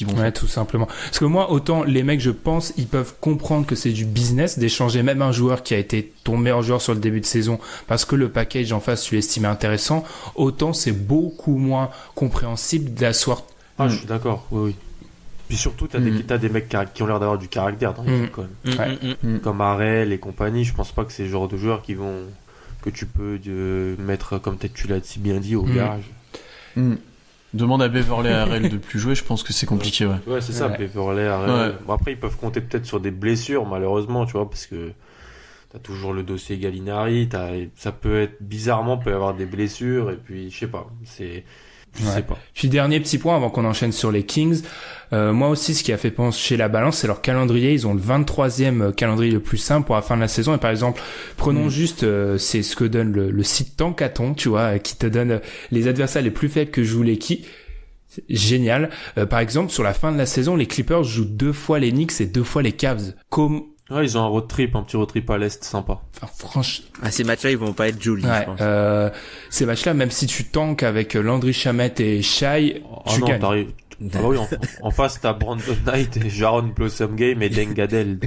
vont faire. Ouais, tout simplement. Parce que moi, autant les mecs, je pense, ils peuvent comprendre que c'est du business d'échanger même un joueur qui a été ton meilleur joueur sur le début de saison parce que le package en face, tu l'estimais intéressant. Autant c'est beaucoup moins compréhensible d'asseoir. Ah, je suis d'accord. Oui. Puis surtout, t'as des mecs qui ont l'air d'avoir du caractère dans l'équipe quand même. Comme Harrell et compagnie. Je pense pas que c'est le genre de joueurs que tu peux mettre, comme peut-être tu l'as si bien dit, au garage. Demande à Beverley et Harrell de plus jouer, je pense que c'est compliqué, ouais. Ouais, c'est ça, Beverley, Harrell. Ouais. Bon, après, ils peuvent compter peut-être sur des blessures, malheureusement, tu vois, parce que t'as toujours le dossier Gallinari, ça peut y avoir des blessures, et puis, je sais pas, je sais pas. Puis dernier petit point avant qu'on enchaîne sur les Kings. Moi aussi, ce qui a fait pencher la balance, c'est leur calendrier. Ils ont le 23e calendrier le plus simple pour la fin de la saison. Et par exemple, prenons juste, c'est ce que donne le site Tankathon, tu vois, qui te donne les adversaires les plus faibles que joue l'équipe. Génial. Par exemple, sur la fin de la saison, les Clippers jouent 2 fois les Knicks et 2 fois les Cavs. Ouais, ils ont un petit road trip à l'Est, sympa. Enfin, franchement. Ces matchs-là, ils vont pas être jolis, je pense. Ces matchs-là, même si tu tankes avec Landry Shamet et Shai, tu gagnes. Ah bah oui, en face, t'as Brandon Knight et Jaron Blossom Game et Dengadel.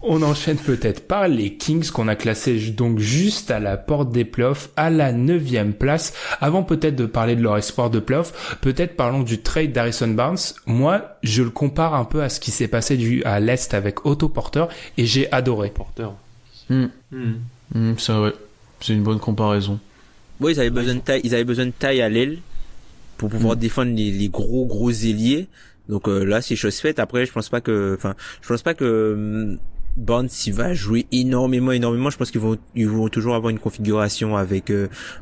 On enchaîne peut-être par les Kings qu'on a classés donc juste à la porte des playoffs, à la 9e place. Avant peut-être de parler de leur espoir de playoffs, peut-être parlons du trade d'Harrison Barnes. Moi, je le compare un peu à ce qui s'est passé à l'Est avec Otto Porter et j'ai adoré. Porter. Ça, ouais. C'est une bonne comparaison. Oui, ils avaient besoin de taille à l'aile pour pouvoir défendre les gros ailiers. Donc là, c'est chose faite. Après, je pense pas que Barnes il va jouer énormément. Je pense qu'ils vont toujours avoir une configuration avec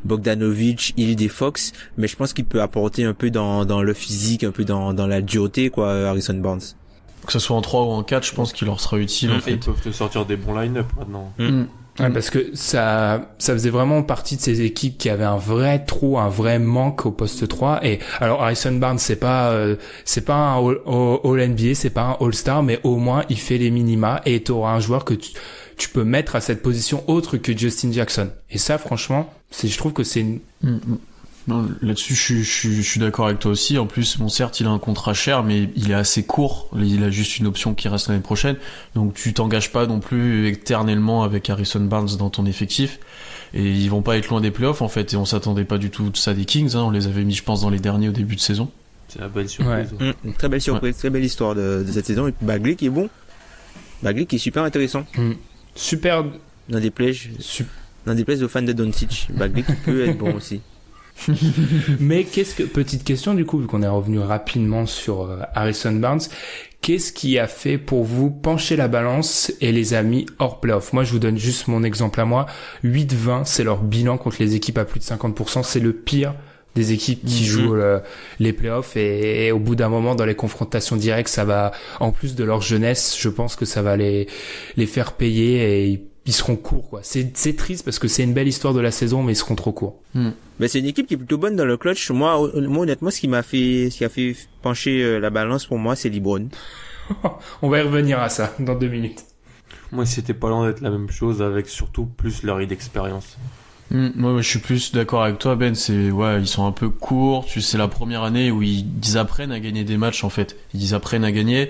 Bogdanovic, Hield et Fox, mais je pense qu'il peut apporter un peu dans le physique, un peu dans la dureté, quoi, Harrison Barnes. Que ce soit en 3 ou en 4, je pense qu'il leur sera utile en fait. Ils peuvent te sortir des bons line-up maintenant. Ouais, parce que ça faisait vraiment partie de ces équipes qui avaient un vrai trou, un vrai manque au poste 3. Et alors Harrison Barnes, c'est pas un All NBA, c'est pas un All-Star, mais au moins il fait les minima et t'auras un joueur que tu peux mettre à cette position autre que Justin Jackson. Et ça, franchement, je trouve que c'est une... Non, là-dessus, je suis d'accord avec toi aussi. En plus, bon, certes, il a un contrat cher, mais il est assez court. Il a juste une option qui reste l'année prochaine. Donc, tu t'engages pas non plus éternellement avec Harrison Barnes dans ton effectif. Et ils vont pas être loin des playoffs, en fait. Et on s'attendait pas du tout de ça des Kings, hein. On les avait mis, je pense, dans les derniers au début de saison. C'est la belle surprise. Ouais. Très belle surprise, très belle histoire de cette saison. Et puis, Bagley qui est bon. Bagley qui est super intéressant. Super. Dans des plays aux fans de Doncic. Bagley qui peut être bon aussi. Mais petite question du coup, vu qu'on est revenu rapidement sur Harrison Barnes, qu'est-ce qui a fait pour vous pencher la balance et les a mis hors playoff? Moi, je vous donne juste mon exemple à moi. 8-20, c'est leur bilan contre les équipes à plus de 50%. C'est le pire des équipes qui jouent les playoffs, et au bout d'un moment, dans les confrontations directes, ça va, en plus de leur jeunesse, je pense que ça va les faire payer, et ils seront courts, quoi. C'est triste parce que c'est une belle histoire de la saison, mais ils seront trop courts. Mais c'est une équipe qui est plutôt bonne dans le clutch. Moi honnêtement, ce qui a fait pencher la balance pour moi, c'est LeBron. On va y revenir à ça dans 2 minutes. Moi, c'était pas loin d'être la même chose, avec surtout plus leur inexpérience. Moi, je suis plus d'accord avec toi, Ben. Ils sont un peu courts. C'est la première année où ils apprennent à gagner des matchs, en fait. Ils apprennent à gagner.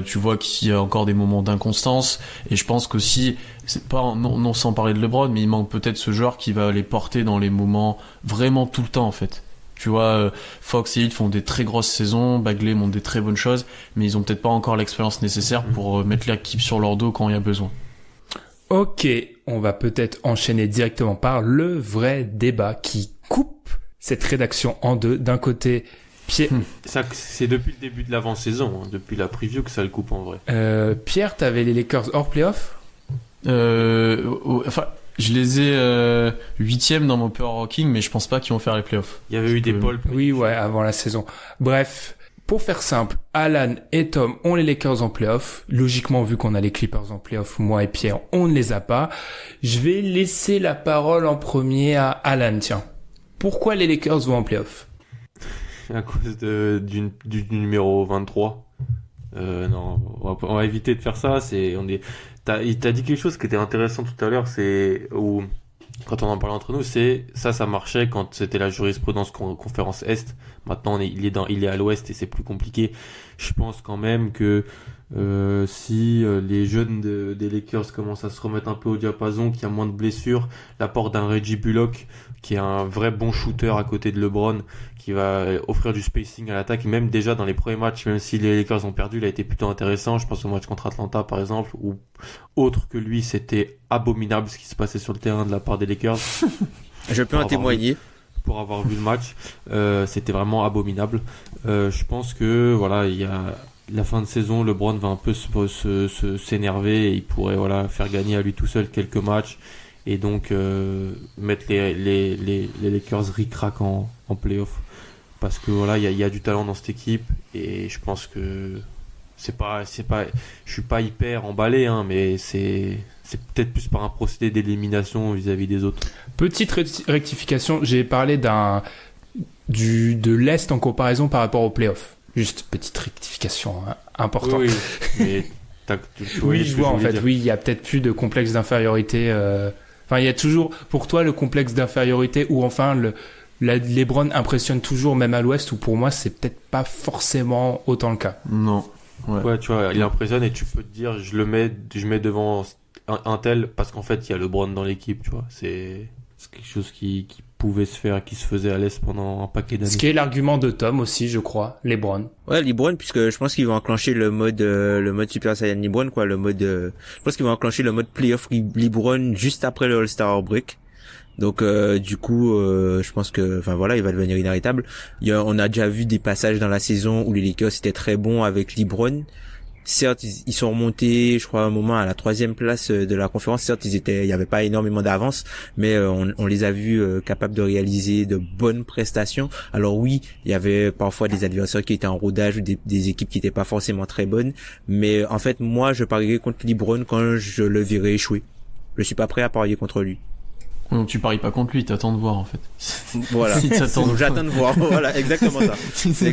Tu vois qu'il y a encore des moments d'inconstance. Et je pense qu'aussi, c'est pas, non, sans parler de LeBron, mais il manque peut-être ce joueur qui va les porter dans les moments vraiment tout le temps, en fait. Tu vois, Fox et Hill font des très grosses saisons, Bagley montre des très bonnes choses, mais ils ont peut-être pas encore l'expérience nécessaire pour mettre l'équipe sur leur dos quand il y a besoin. Ok, on va peut-être enchaîner directement par le vrai débat qui coupe cette rédaction en deux. D'un côté, Pierre... Ça, c'est depuis le début de l'avant-saison, hein, depuis la preview que ça le coupe en vrai. Pierre, t'avais les Lakers hors playoff? Enfin, je les ai 8e dans mon power ranking, mais je pense pas qu'ils vont faire les playoffs. Il y avait eu des polls. Oui, ouais, avant la saison. Bref... Pour faire simple, Alan et Tom ont les Lakers en playoff. Logiquement, vu qu'on a les Clippers en playoff, moi et Pierre, on ne les a pas. Je vais laisser la parole en premier à Alan, tiens. Pourquoi les Lakers vont en playoff? À cause du numéro 23. Non, on va éviter de faire ça. T'as dit quelque chose qui était intéressant tout à l'heure, c'est où... Quand on en parlait entre nous, ça marchait quand c'était la jurisprudence conférence Est. Maintenant, il est à l'Ouest et c'est plus compliqué. Je pense quand même que si les jeunes des Lakers commencent à se remettre un peu au diapason, qu'il y a moins de blessures, l'apport d'un Reggie Bullock, qui est un vrai bon shooter à côté de LeBron, qui va offrir du spacing à l'attaque, et même déjà dans les premiers matchs, même si les Lakers ont perdu, il a été plutôt intéressant. Je pense au match contre Atlanta par exemple, où autre que lui, c'était abominable ce qui se passait sur le terrain de la part des Lakers. Je peux en témoigner. Pour avoir vu le match, c'était vraiment abominable. Je pense que voilà, il y a la fin de saison, LeBron va un peu s'énerver, et il pourrait faire gagner à lui tout seul quelques matchs, et donc mettre les Lakers ric-rac en playoff, parce que voilà, il y a du talent dans cette équipe, et je pense que c'est pas je suis pas hyper emballé, hein, mais c'est peut-être plus par un procédé d'élimination vis-à-vis des autres. Petite rectification, j'ai parlé de l'Est en comparaison par rapport aux playoffs. Juste petite rectification importante. Oui, mais oui, je vois en fait. Oui, il y a peut-être plus de complexe d'infériorité. Enfin, il y a toujours, pour toi, le complexe d'infériorité, ou enfin LeBron impressionne toujours, même à l'Ouest, où pour moi, c'est peut-être pas forcément autant le cas. Non. Ouais, tu vois, il impressionne, et tu peux te dire, je mets devant un tel, parce qu'en fait, il y a LeBron dans l'équipe, tu vois. C'est quelque chose qui pouvait se faire, qui se faisait à l'Est pendant un paquet d'années. Ce qui est l'argument de Tom aussi, je crois, LeBron. Ouais, LeBron, puisque je pense qu'ils vont enclencher le mode Super Saiyan LeBron, quoi, je pense qu'ils vont enclencher le mode playoff LeBron juste après le All-Star Break. Donc du coup, je pense que, enfin voilà, il va devenir inarrêtable. On a déjà vu des passages dans la saison où les Lakers étaient très bons avec LeBron. Certes, ils sont remontés, je crois, à un moment à la 3e place de la conférence. Certes, il y avait pas énormément d'avance, mais on les a vus capables de réaliser de bonnes prestations. Alors oui, il y avait parfois des adversaires qui étaient en rodage, ou des équipes qui étaient pas forcément très bonnes. Mais en fait, moi, je parierais contre LeBron quand je le verrai échouer. Je suis pas prêt à parier contre lui. Donc tu paries pas contre lui, t'attends de voir en fait. Voilà. Donc j'attends de voir. Voilà, exactement ça. C'est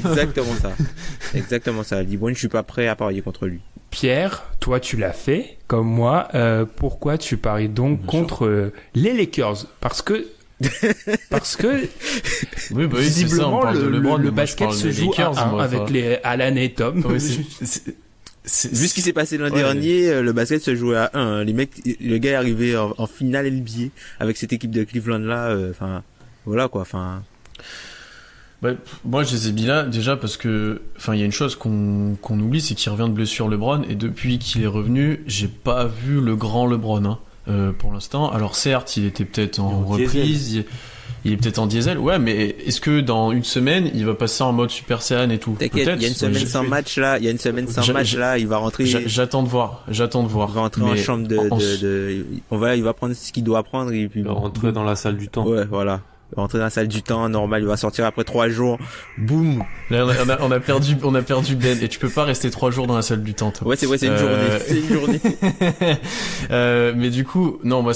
exactement ça. LeBron, je suis pas prêt à parier contre lui. Pierre, toi tu l'as fait comme moi. Pourquoi tu paries donc contre les Lakers? Parce que oui, visiblement ça, le basket se joue Lakers, à 1 avec les Alan et Tom. Ouais, vu ce qui s'est passé l'an dernier, le basket se jouait à 1. Les mecs, le gars est arrivé en finale NBA avec cette équipe de Cleveland là. Enfin, voilà quoi. Enfin. Moi, je les ai mis là déjà parce que, enfin, il y a une chose qu'on oublie, c'est qu'il revient de blessure LeBron, et depuis qu'il est revenu, j'ai pas vu le grand LeBron. Hein. pour l'instant. Alors certes, il était peut-être en reprise, il est peut-être en diesel, ouais, mais est-ce que dans une semaine, il va passer en mode Super Saiyan et tout? T'inquiète, il y a une semaine sans match là, il va rentrer. J'attends de voir. Il va rentrer en chambre il va prendre ce qu'il doit prendre et puis. Il va rentrer dans la salle du temps. Ouais, voilà. Il va rentrer dans la salle du temps, normal, il va sortir après 3 jours. Boum! Là, on a perdu Ben, et tu peux pas rester 3 jours dans la salle du temps, toi. Ouais, c'est une journée. C'est une journée. Mais du coup, non, moi,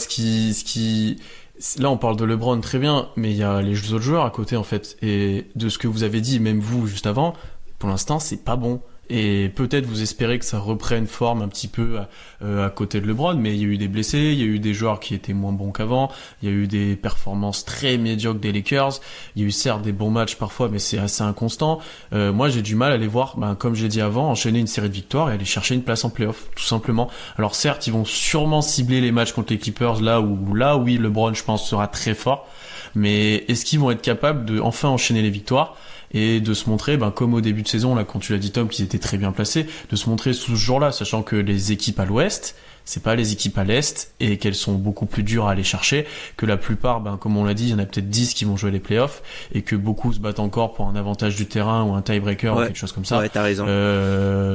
là, on parle de LeBron très bien, mais il y a les autres joueurs à côté, en fait. Et de ce que vous avez dit, même vous, juste avant, pour l'instant, c'est pas bon. Et peut-être vous espérez que ça reprenne forme un petit peu à côté de LeBron, mais il y a eu des blessés, il y a eu des joueurs qui étaient moins bons qu'avant, il y a eu des performances très médiocres des Lakers, il y a eu certes des bons matchs parfois, mais c'est assez inconstant. Moi, j'ai du mal à les voir, comme j'ai dit avant, enchaîner une série de victoires et aller chercher une place en play-off, tout simplement. Alors certes, ils vont sûrement cibler les matchs contre les Clippers, là où oui, LeBron, je pense, sera très fort, mais est-ce qu'ils vont être capables de enfin enchaîner les victoires et de se montrer, comme au début de saison, là, quand tu l'as dit Tom, qu'ils étaient très bien placés, de se montrer sous ce jour-là, sachant que les équipes à l'ouest, c'est pas les équipes à l'est, et qu'elles sont beaucoup plus dures à aller chercher, que la plupart, comme on l'a dit, il y en a peut-être 10 qui vont jouer les playoffs, et que beaucoup se battent encore pour un avantage du terrain, ou un tiebreaker, ou quelque chose comme ça. Ouais, t'as raison.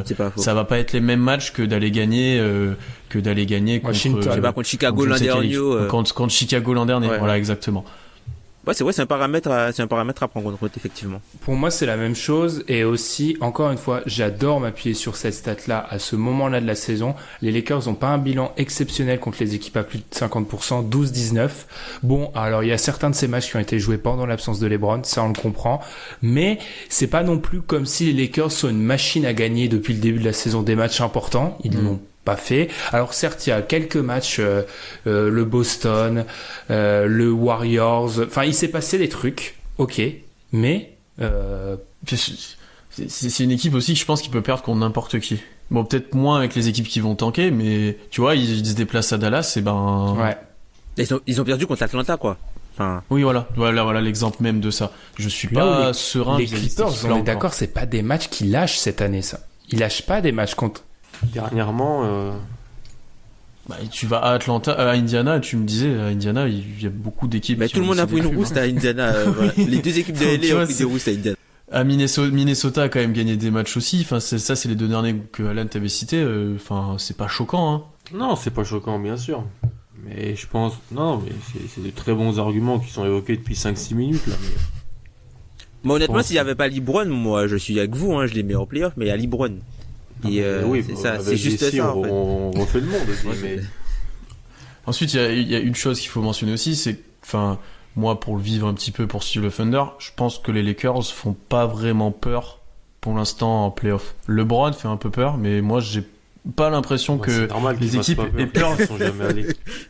C'est pas faux. Ça va pas être les mêmes matchs que d'aller gagner contre Chicago l'an dernier. Contre Chicago l'an dernier, voilà, exactement. Ouais, c'est un paramètre à prendre en compte, effectivement. Pour moi, c'est la même chose. Et aussi, encore une fois, j'adore m'appuyer sur cette stat-là à ce moment-là de la saison. Les Lakers n'ont pas un bilan exceptionnel contre les équipes à plus de 50%, 12-19. Bon, alors il y a certains de ces matchs qui ont été joués pendant l'absence de LeBron, ça on le comprend. Mais c'est pas non plus comme si les Lakers sont une machine à gagner depuis le début de la saison des matchs importants. Ils n'ont pas fait. Alors certes, il y a quelques matchs, le Boston, le Warriors. Enfin, il s'est passé des trucs, ok, mais c'est une équipe aussi, je pense, qui peut perdre contre n'importe qui. Bon, peut-être moins avec les équipes qui vont tanker, mais tu vois, ils se déplacent à Dallas, et ouais. Ils ont perdu contre Atlanta, quoi. Enfin... Oui, voilà l'exemple même de ça. Je suis pas serein. Les Clippers, on est d'accord, c'est pas des matchs qu'ils lâchent cette année, ça. Ils lâchent pas des matchs contre. Dernièrement, tu vas à Atlanta, à Indiana, tu me disais, à Indiana, il y a beaucoup d'équipes. Tout le monde a pris une rouste à Indiana. Voilà. Les deux équipes de LA ont pris des roustes à Indiana. À Minnesota a quand même gagné des matchs aussi. Enfin, c'est les deux derniers que Alan t'avait cités. Enfin, c'est pas choquant, hein. Non, c'est pas choquant, bien sûr. Mais je pense, mais c'est de très bons arguments qui sont évoqués depuis 5-6 minutes, là. Mais honnêtement, s'il y avait pas LeBron, moi, je suis avec vous, je les mets en playoff, mais il y a LeBron. Et oui, c'est ça, c'est juste ça. En fait. On refait le monde aussi. Mais... Ensuite, il y a une chose qu'il faut mentionner aussi, c'est, moi, pour le vivre un petit peu, pour suivre le Thunder, je pense que les Lakers font pas vraiment peur pour l'instant en playoff. LeBron fait un peu peur, mais moi, j'ai pas l'impression que les équipes aient peur. Ils sont jamais allés.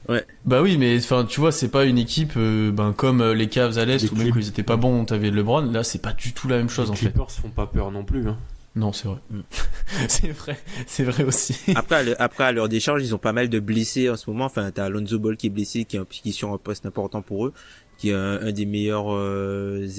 Ouais. Bah oui, mais tu vois, c'est pas une équipe comme les Cavs à l'est, ou même qu'ils étaient pas bons, t'avais LeBron. Là, c'est pas du tout la même chose, en fait. Les Clippers font pas peur non plus, hein. Non, c'est vrai. c'est vrai aussi. Après, à leur décharge, ils ont pas mal de blessés en ce moment. Enfin, t'as Lonzo Ball qui est blessé, qui est sur un poste important pour eux, qui est un des meilleurs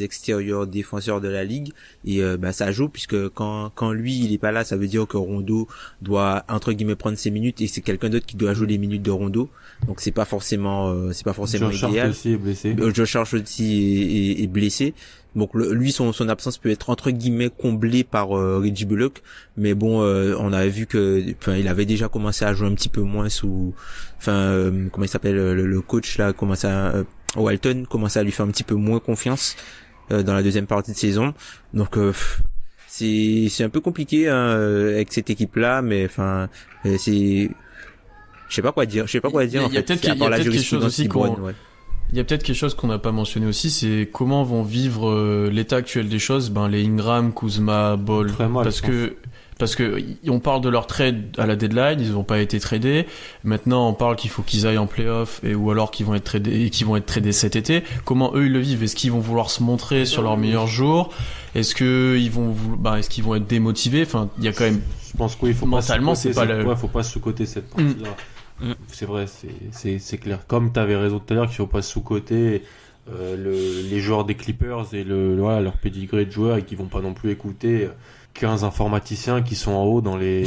extérieurs défenseurs de la ligue. Et ça joue, puisque quand lui il est pas là, ça veut dire que Rondo doit entre guillemets prendre ses minutes, et c'est quelqu'un d'autre qui doit jouer les minutes de Rondo. Donc c'est pas forcément Josh idéal. Hart aussi est blessé. Josh Hart aussi est blessé. Donc lui son absence peut être entre guillemets comblée par Reggie Bullock, mais bon on avait vu que il avait déjà commencé à jouer un petit peu moins sous comment il s'appelle le coach là, Walton commençait à lui faire un petit peu moins confiance dans la deuxième partie de saison. Donc c'est un peu compliqué avec cette équipe là, mais je sais pas quoi dire. Il y a peut-être quelque chose aussi il y a peut-être quelque chose qu'on n'a pas mentionné aussi, c'est comment vont vivre l'état actuel des choses, les Ingram, Kuzma, Ball, parce que on parle de leur trade à la deadline, ils n'ont pas été tradés. Maintenant, on parle qu'il faut qu'ils aillent en playoff ou alors qu'ils vont être tradés cet été. Comment eux ils le vivent? Est-ce qu'ils vont vouloir se montrer sur leurs meilleurs jours? Est-ce qu'ils vont être démotivés? Enfin, il y a quand même. Je pense qu'il faut mentalement, c'est pas faut pas sous-coter cette partie-là. C'est vrai, c'est clair. Comme tu avais raison tout à l'heure qu'il faut pas sous-coter les joueurs des Clippers et leur pédigré de joueurs, et qui vont pas non plus écouter 15 informaticiens qui sont en haut dans les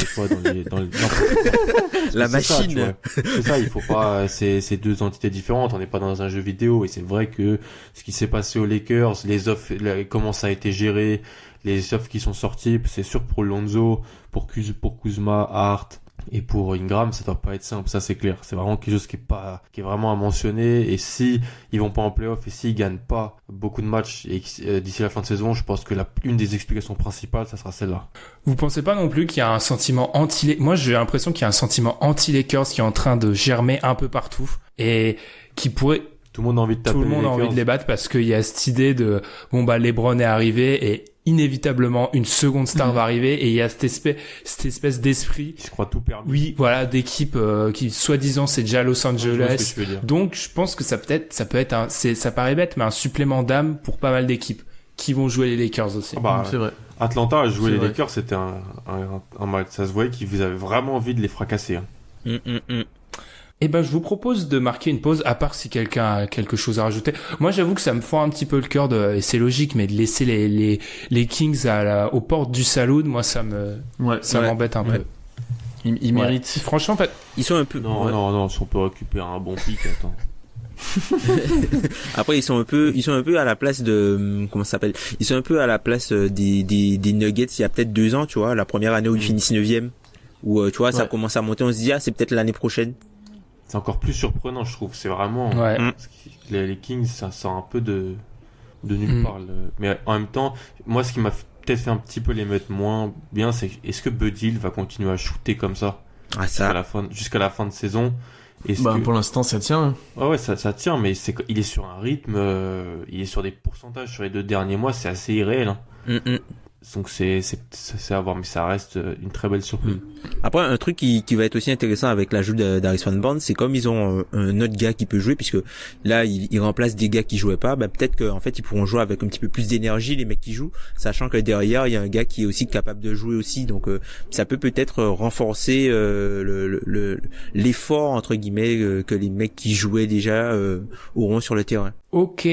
la machine. C'est ça, il faut pas, c'est deux entités différentes. On n'est pas dans un jeu vidéo et c'est vrai que ce qui s'est passé aux Lakers, les offres, comment ça a été géré, les offres qui sont sorties, c'est sûr pour Lonzo, pour Kuzma, Hart et pour Ingram, ça doit pas être simple, ça c'est clair. C'est vraiment quelque chose qui est vraiment à mentionner. Et si ils vont pas en playoff et s'ils gagnent pas beaucoup de matchs et d'ici la fin de saison, je pense que une des explications principales, ça sera celle-là. Vous pensez pas non plus qu'il y a un sentiment moi j'ai l'impression qu'il y a un sentiment anti-Lakers qui est en train de germer un peu partout et qui pourrait tout le monde a envie de taper tout le monde a envie de les battre parce qu'il y a cette idée de LeBron est arrivé et inévitablement une seconde star va arriver et il y a cette espèce d'esprit qui se croit tout perdu. Oui, voilà, d'équipe qui soi-disant c'est déjà Los Angeles. Donc je pense que ça peut être ça paraît bête mais un supplément d'âme pour pas mal d'équipes qui vont jouer les Lakers aussi. C'est vrai. Atlanta a joué les Lakers, c'était un match, ça se voyait qu'ils avaient vraiment envie de les fracasser. Eh ben, je vous propose de marquer une pause, à part si quelqu'un a quelque chose à rajouter. Moi, j'avoue que ça me fend un petit peu le cœur et c'est logique, mais de laisser les Kings aux portes du saloon, moi, ça m'embête un peu. Ils méritent. Franchement, en fait, ils sont un peu... Non, si on peut récupérer un bon pic, attends. Après, ils sont un peu à la place de, comment ça s'appelle? Ils sont un peu à la place des Nuggets il y a peut-être 2 ans, tu vois, la première année où ils finissent 9e. Où, tu vois, ça commence à monter, on se dit, c'est peut-être l'année prochaine. C'est encore plus surprenant, je trouve. C'est vraiment les Kings, ça sort un peu de nulle part. Mais en même temps, moi, ce qui m'a peut-être fait un petit peu les mettre moins bien, c'est est-ce que Buddy va continuer à shooter comme ça jusqu'à la fin de saison? Pour l'instant, ça tient. Ouais, ça tient, mais il est sur un rythme, il est sur des pourcentages sur les 2 derniers mois, c'est assez irréel. Donc c'est à voir, mais ça reste une très belle surprise. Après, un truc qui va être aussi intéressant avec l'ajout d'Harrison Barnes, c'est comme ils ont un autre gars qui peut jouer, puisque là ils remplacent des gars qui jouaient pas, peut-être qu'en fait ils pourront jouer avec un petit peu plus d'énergie les mecs qui jouent, sachant que derrière il y a un gars qui est aussi capable de jouer aussi, donc ça peut peut-être renforcer l'effort entre guillemets que les mecs qui jouaient déjà auront sur le terrain. Ok,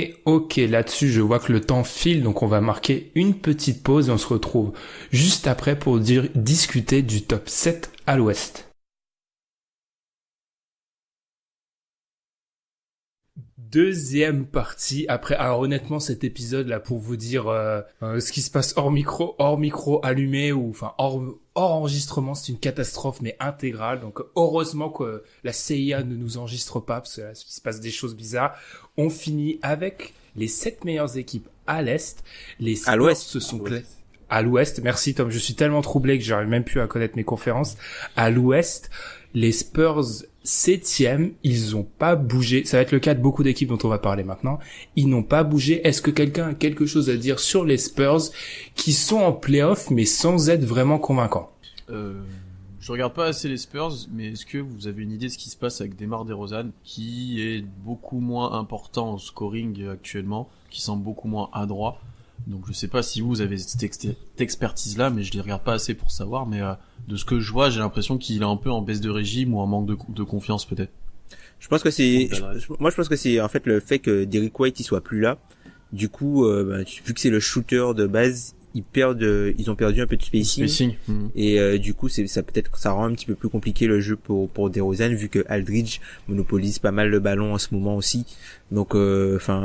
là-dessus je vois que le temps file, donc on va marquer une petite pause et on se retrouve juste après pour discuter du top 7 à l'ouest. Deuxième partie après. Alors honnêtement cet épisode là pour vous dire ce qui se passe hors micro allumé ou enfin hors enregistrement, c'est une catastrophe mais intégrale. Donc heureusement que la CIA ne nous enregistre pas parce que là, il se passe des choses bizarres. On finit avec les 7 meilleures équipes à l'est. Les Spurs à l'ouest se sont à l'ouest. Merci Tom, je suis tellement troublé que j'arrive même plus à connaître mes conférences. À l'ouest, les Spurs 7e, ils ont pas bougé. Ça va être le cas de beaucoup d'équipes dont on va parler maintenant. Ils n'ont pas bougé. Est-ce que quelqu'un a quelque chose à dire sur les Spurs qui sont en play-off mais sans être vraiment convaincants? Je regarde pas assez les Spurs, mais est-ce que vous avez une idée de ce qui se passe avec DeMar DeRozan, qui est beaucoup moins important au scoring actuellement, qui semble beaucoup moins adroit? Donc je sais pas si vous avez cette expertise-là, mais je les regarde pas assez pour savoir, mais de ce que je vois, j'ai l'impression qu'il est un peu en baisse de régime ou en manque de confiance peut-être. Je pense que je pense que c'est en fait le fait que Derrick White il soit plus là. Du coup, vu que c'est le shooter de base, ils ont perdu un peu de spacing. Et du coup ça rend un petit peu plus compliqué le jeu pour DeRozan, vu que Aldridge monopolise pas mal le ballon en ce moment aussi. Donc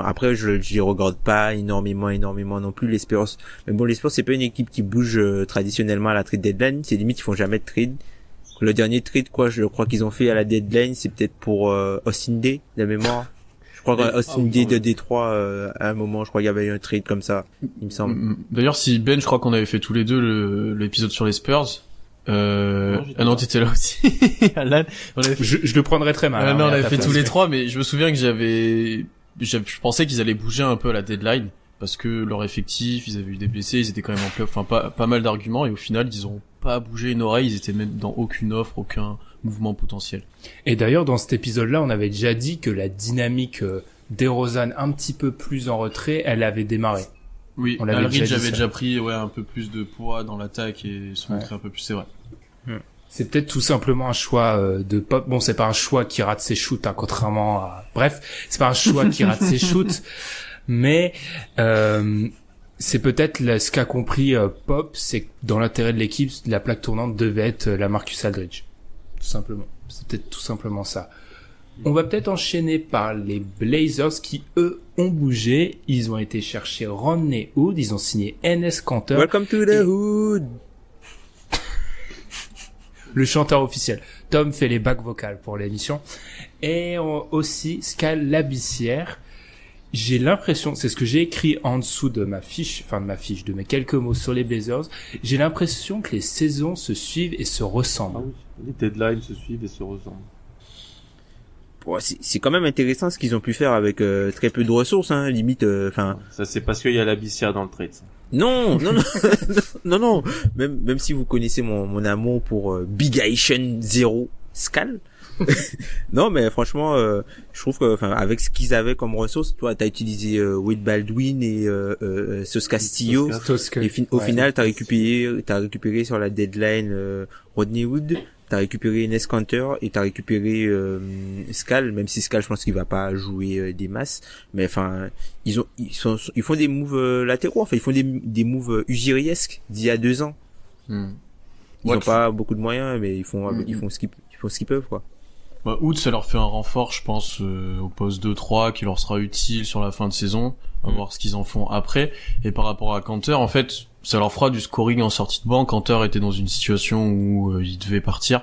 après je les regarde pas énormément non plus les Spurs. Mais bon, les Spurs c'est pas une équipe qui bouge traditionnellement à la trade deadline, c'est limite ils font jamais de trade. Le dernier trade je crois qu'ils ont fait à la deadline, c'est peut-être pour Austin Day de mémoire. Je crois qu'Austin Day de Détroit, à un moment, je crois qu'il y avait eu un trade comme ça, il me semble. D'ailleurs, si Ben, je crois qu'on avait fait tous les deux l'épisode sur les Spurs. Non, t'étais là aussi. Alan, je le prendrais très mal. Non, on avait fait tous les 3, mais je me souviens que je pensais qu'ils allaient bouger un peu à la deadline, parce que leur effectif, ils avaient eu des blessés, ils étaient quand même en play-off, enfin pas mal d'arguments, et au final, ils ont pas bougé une oreille, ils étaient même dans aucune offre, aucun mouvement potentiel. Et d'ailleurs, dans cet épisode-là, on avait déjà dit que la dynamique DeRozan un petit peu plus en retrait, elle avait démarré. Oui, Aldridge avait déjà pris un peu plus de poids dans l'attaque et se montrer un peu plus, c'est vrai. C'est peut-être tout simplement un choix de pop. Bon, c'est pas un choix qui rate ses shoots, hein, contrairement à... Bref, c'est pas un choix qui rate ses shoots, mais c'est peut-être ce qu'a compris Pop, c'est que dans l'intérêt de l'équipe, la plaque tournante devait être la Marcus Aldridge. Tout simplement. C'est peut-être tout simplement ça. On va peut-être enchaîner par les Blazers qui, eux, ont bougé. Ils ont été chercher Rodney Hood. Ils ont signé Enes Kanter. Welcome to the hood. Le chanteur officiel. Tom fait les bacs vocales pour l'émission. Et aussi Skal Labissière. J'ai l'impression, c'est ce que j'ai écrit en dessous de ma fiche, de mes quelques mots sur les Blazers. J'ai l'impression que les saisons se suivent et se ressemblent. Ah oui, les deadlines se suivent et se ressemblent. Bon, c'est quand même intéressant ce qu'ils ont pu faire avec très peu de ressources, hein, limite. Ça c'est parce qu'il y a Labissière dans le trade. Ça. Non. Même si vous connaissez mon amour pour Big Asian Zero Skal. Non, mais franchement, je trouve que, avec ce qu'ils avaient comme ressources, toi, t'as utilisé Wade Baldwin et Sauce Castillo. Au final, t'as récupéré sur la deadline Rodney Hood. T'as récupéré Enes Kanter et t'as récupéré Skal, même si Skal, je pense qu'il va pas jouer des masses, mais enfin ils font des moves latéraux, enfin ils font des moves ugiriesques d'il y a 2 ans. Ils ont pas beaucoup de moyens, mais ils font ce qu'ils peuvent, quoi. Bah, Hood, ça leur fait un renfort, je pense, au poste 2-3 qui leur sera utile sur la fin de saison, à voir ce qu'ils en font après. Et par rapport à Kanter, en fait, ça leur fera du scoring en sortie de banc. Kanter était dans une situation où il devait partir.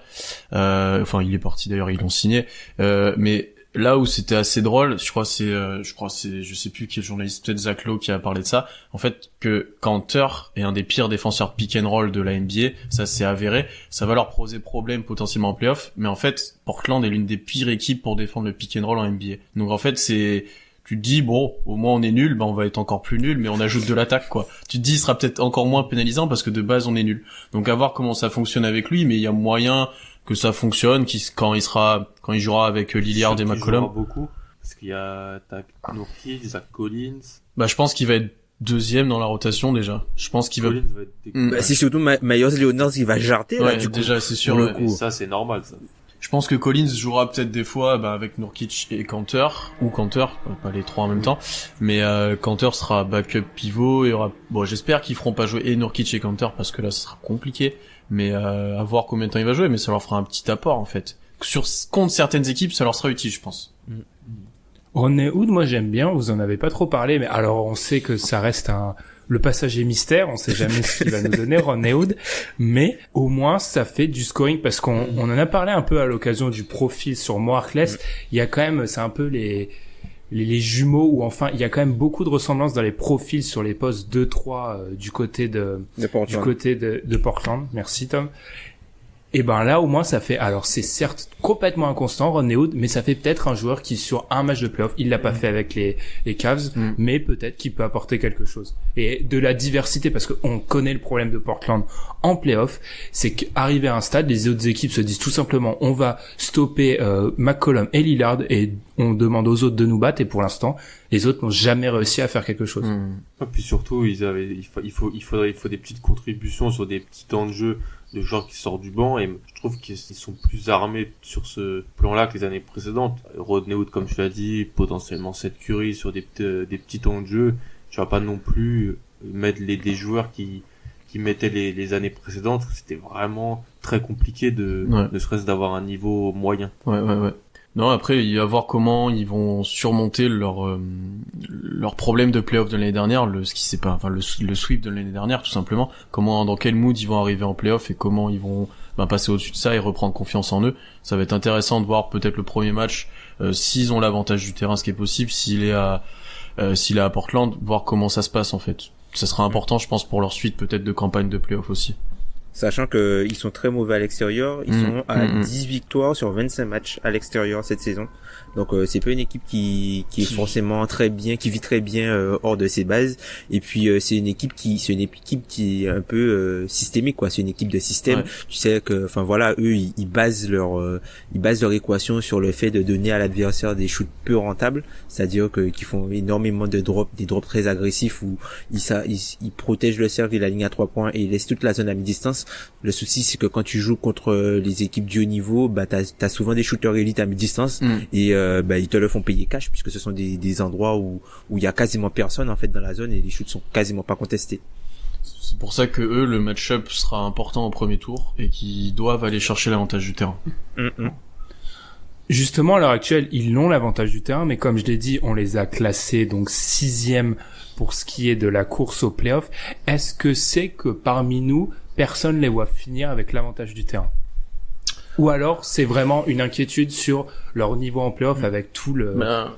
Enfin, il est parti d'ailleurs, ils l'ont signé. Mais là où c'était assez drôle, je sais plus quel journaliste, peut-être Zach Lowe qui a parlé de ça. En fait, que Kanter est un des pires défenseurs pick and roll de la NBA, ça s'est avéré. Ça va leur poser problème potentiellement en playoff. Mais en fait, Portland est l'une des pires équipes pour défendre le pick and roll en NBA. Donc en fait, tu te dis, bon, au moins on est nul, on va être encore plus nul, mais on ajoute de l'attaque, quoi. Tu te dis, il sera peut-être encore moins pénalisant parce que de base on est nul. Donc à voir comment ça fonctionne avec lui, mais il y a moyen que ça fonctionne, quand il jouera avec Lillard et McCollum. Il jouera beaucoup, parce qu'il y a Nurkic, Zach Collins. Bah, je pense qu'il va être 2e dans la rotation, déjà. Je pense qu'il Collins va être c'est surtout Myers Leonard qui va jarter, là, du coup. Déjà, c'est sûr. Et ça, c'est normal, ça. Je pense que Collins jouera peut-être des fois avec Nurkic et Kanter, ou Kanter, pas les 3 en même temps, mais Kanter sera backup pivot, et j'espère qu'ils feront pas jouer et Nurkic et Kanter parce que là ça sera compliqué, mais à voir combien de temps il va jouer, mais ça leur fera un petit apport en fait. Contre certaines équipes, ça leur sera utile, je pense. Rodney Hood, moi j'aime bien, vous en avez pas trop parlé, mais alors on sait que ça reste le passager mystère, on sait jamais ce qu'il va nous donner, Rodney Hood, mais au moins ça fait du scoring parce qu'on en a parlé un peu à l'occasion du profil sur Mo Harkless. Il y a quand même, c'est un peu les jumeaux, ou enfin il y a quand même beaucoup de ressemblances dans les profils sur les postes 2-3 du côté de Portland. Merci Tom. Et ben là au moins ça fait, alors c'est certes complètement inconstant Rodney Hood, mais ça fait peut-être un joueur qui sur un match de playoff, il l'a pas fait avec les Cavs, mais peut-être qu'il peut apporter quelque chose. Et de la diversité, parce qu'on connaît le problème de Portland en playoff, c'est qu'arrivé à un stade, les autres équipes se disent tout simplement on va stopper McCollum et Lillard et on demande aux autres de nous battre, et pour l'instant les autres n'ont jamais réussi à faire quelque chose. Et puis surtout il faut des petites contributions sur des petits temps de jeu de joueurs qui sortent du banc, et je trouve qu'ils sont plus armés sur ce plan-là que les années précédentes. Rodney Hood, comme tu l'as dit, potentiellement Seth Curry sur des petits temps de jeu. Tu vas pas non plus mettre des joueurs qui mettaient les années précédentes où c'était vraiment très compliqué ne serait-ce d'avoir un niveau moyen. Ouais. Non, après, il va voir comment ils vont surmonter leur problème de playoff de l'année dernière, le sweep de l'année dernière, tout simplement. Dans quel mood ils vont arriver en playoff et comment ils vont passer au-dessus de ça et reprendre confiance en eux. Ça va être intéressant de voir peut-être le premier match, s'ils ont l'avantage du terrain, ce qui est possible, s'il est à Portland, voir comment ça se passe, en fait. Ça sera important, je pense, pour leur suite, peut-être, de campagne de playoff aussi. Sachant que ils sont très mauvais à l'extérieur, ils sont à 10 victoires sur 25 matchs à l'extérieur cette saison. Donc c'est pas une équipe qui est forcément très bien, qui vit très bien hors de ses bases. Et puis c'est une équipe qui est un peu systémique, quoi. C'est une équipe de système. Ouais. Tu sais que, enfin voilà, eux ils basent leur équation sur le fait de donner à l'adversaire des shoots peu rentables, c'est-à-dire qu'ils font énormément des drops très agressifs où ils protègent le cercle et la ligne à 3 points et ils laissent toute la zone à mi-distance. mi-distance. Le souci, c'est que quand tu joues contre les équipes du haut niveau, bah t'as souvent des shooters élites à mi-distance et ils te le font payer cash puisque ce sont des endroits où il y a quasiment personne en fait dans la zone et les shoots sont quasiment pas contestés. C'est pour ça que eux, le match-up sera important au premier tour et qu'ils doivent aller chercher l'avantage du terrain. Justement, à l'heure actuelle, ils ont l'avantage du terrain, mais comme je l'ai dit, on les a classés donc 6e pour ce qui est de la course au play-off. Est-ce que c'est que parmi nous, personne les voit finir avec l'avantage du terrain? Ou alors, c'est vraiment une inquiétude sur leur niveau en play-off avec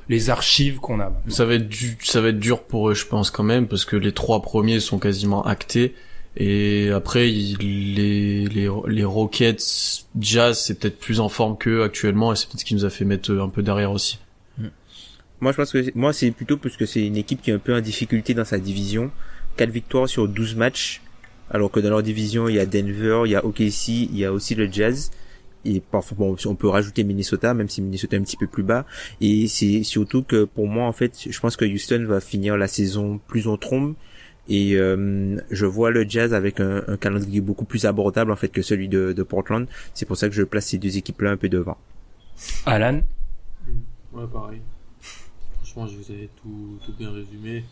les archives qu'on a. Ça va être dur pour eux, je pense, quand même, parce que les 3 premiers sont quasiment actés. Et après, les Rockets, Jazz, c'est peut-être plus en forme qu'eux actuellement, et c'est peut-être ce qui nous a fait mettre un peu derrière aussi. Moi, je pense que c'est plutôt parce que c'est une équipe qui est un peu en difficulté dans sa division. 4 victoires sur 12 matchs, alors que dans leur division, il y a Denver, il y a OKC, il y a aussi le Jazz. Et parfois, on peut rajouter Minnesota, même si Minnesota est un petit peu plus bas. Et c'est surtout que pour moi, en fait, je pense que Houston va finir la saison plus en trombe. Et je vois le Jazz avec un calendrier beaucoup plus abordable en fait que celui de Portland. C'est pour ça que je place ces deux équipes-là un peu devant. Alan? Ouais, pareil. Franchement, je vous ai tout bien résumé.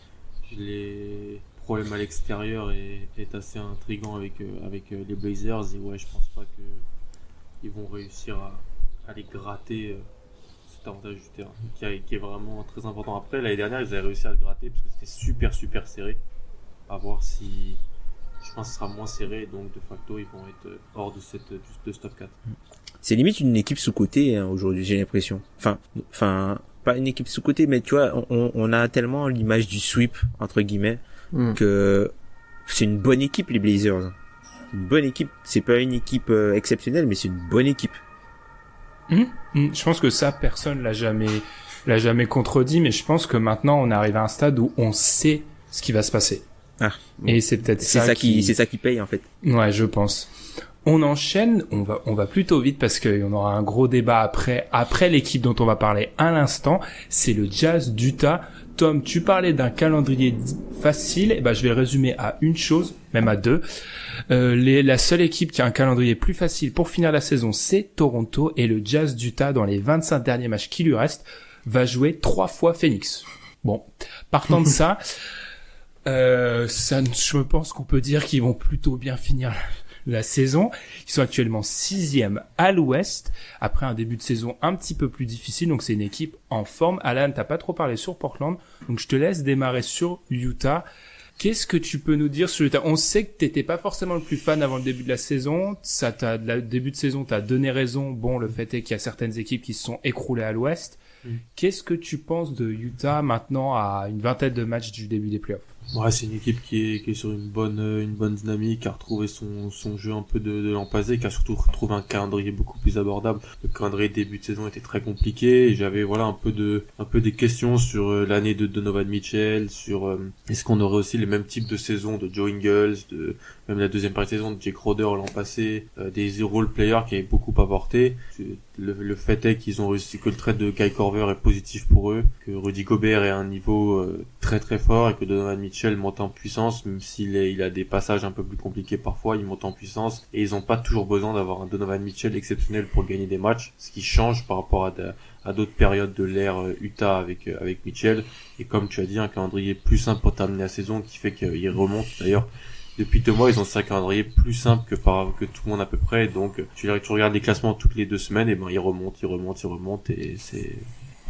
Les problèmes à l'extérieur est assez intriguant avec les Blazers. Et ouais, je pense pas que ils vont réussir à les gratter cet avantage du terrain qui est vraiment très important. Après, l'année dernière, ils avaient réussi à le gratter parce que c'était super serré. À voir si je pense que ce sera moins serré, donc de facto ils vont être hors de ce top 4. C'est limite une équipe sous-cotée aujourd'hui, j'ai l'impression. Enfin pas une équipe sous-cotée, mais tu vois, on a tellement l'image du sweep entre guillemets que c'est une bonne équipe les Blazers. Une bonne équipe, c'est pas une équipe exceptionnelle, mais c'est une bonne équipe. Je pense que ça personne l'a jamais contredit, mais je pense que maintenant on arrive à un stade où on sait ce qui va se passer. Bon. Et c'est peut-être c'est ça qui paye en fait. Ouais, je pense. On enchaîne, on va plutôt vite parce qu'on aura un gros débat après l'équipe dont on va parler à l'instant, c'est le Jazz d'Utah. Tom, tu parlais d'un calendrier facile, et je vais le résumer à une chose, même à deux. La seule équipe qui a un calendrier plus facile pour finir la saison, c'est Toronto, et le Jazz d'Utah, dans les 25 derniers matchs qui lui restent, va jouer 3 fois Phoenix. Bon, partant de ça, je pense qu'on peut dire qu'ils vont plutôt bien finir la saison. Ils sont actuellement 6e à l'ouest, après un début de saison un petit peu plus difficile, donc c'est une équipe en forme. Alan, t'as pas trop parlé sur Portland, donc je te laisse démarrer sur Utah. Qu'est-ce que tu peux nous dire sur Utah? On sait que t'étais pas forcément le plus fan avant le début de la saison. Le début de saison t'as donné raison. Bon, le fait est qu'il y a certaines équipes qui se sont écroulées à l'ouest. Qu'est-ce que tu penses de Utah maintenant à une vingtaine de matchs du début des playoffs? Ouais, c'est une équipe qui est sur une bonne dynamique, qui a retrouvé son jeu un peu de l'an passé, qui a surtout retrouvé un calendrier beaucoup plus abordable. Le calendrier début de saison était très compliqué et j'avais un peu des questions sur l'année de Donovan Mitchell, sur est-ce qu'on aurait aussi les mêmes types de saisons de Joe Ingles, même la deuxième partie de saison de Jake Crowder l'an passé, des role players qui avaient beaucoup apporté. Le fait est qu'ils ont réussi, que le trade de Kyle Korver est positif pour eux, que Rudy Gobert est à un niveau très très fort et que Donovan Mitchell monte en puissance, même il a des passages un peu plus compliqués parfois, il monte en puissance et ils n'ont pas toujours besoin d'avoir un Donovan Mitchell exceptionnel pour gagner des matchs, ce qui change par rapport à d'autres périodes de l'ère Utah avec Mitchell. Et comme tu as dit, un calendrier plus simple pour terminer la saison qui fait qu'il remonte. D'ailleurs, depuis 2 mois, ils ont un calendrier plus simple que tout le monde à peu près. Donc, tu regardes les classements toutes les 2 semaines, et ils remontent, et c'est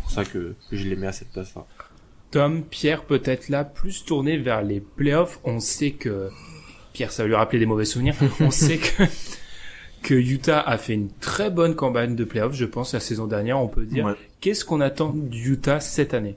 pour ça que je les mets à cette place-là. Tom, Pierre, peut-être là, plus tourné vers les playoffs. On sait que, Pierre, ça va lui rappeler des mauvais souvenirs. On sait que Utah a fait une très bonne campagne de playoffs, je pense, la saison dernière, on peut dire. Ouais. Qu'est-ce qu'on attend d'Utah cette année?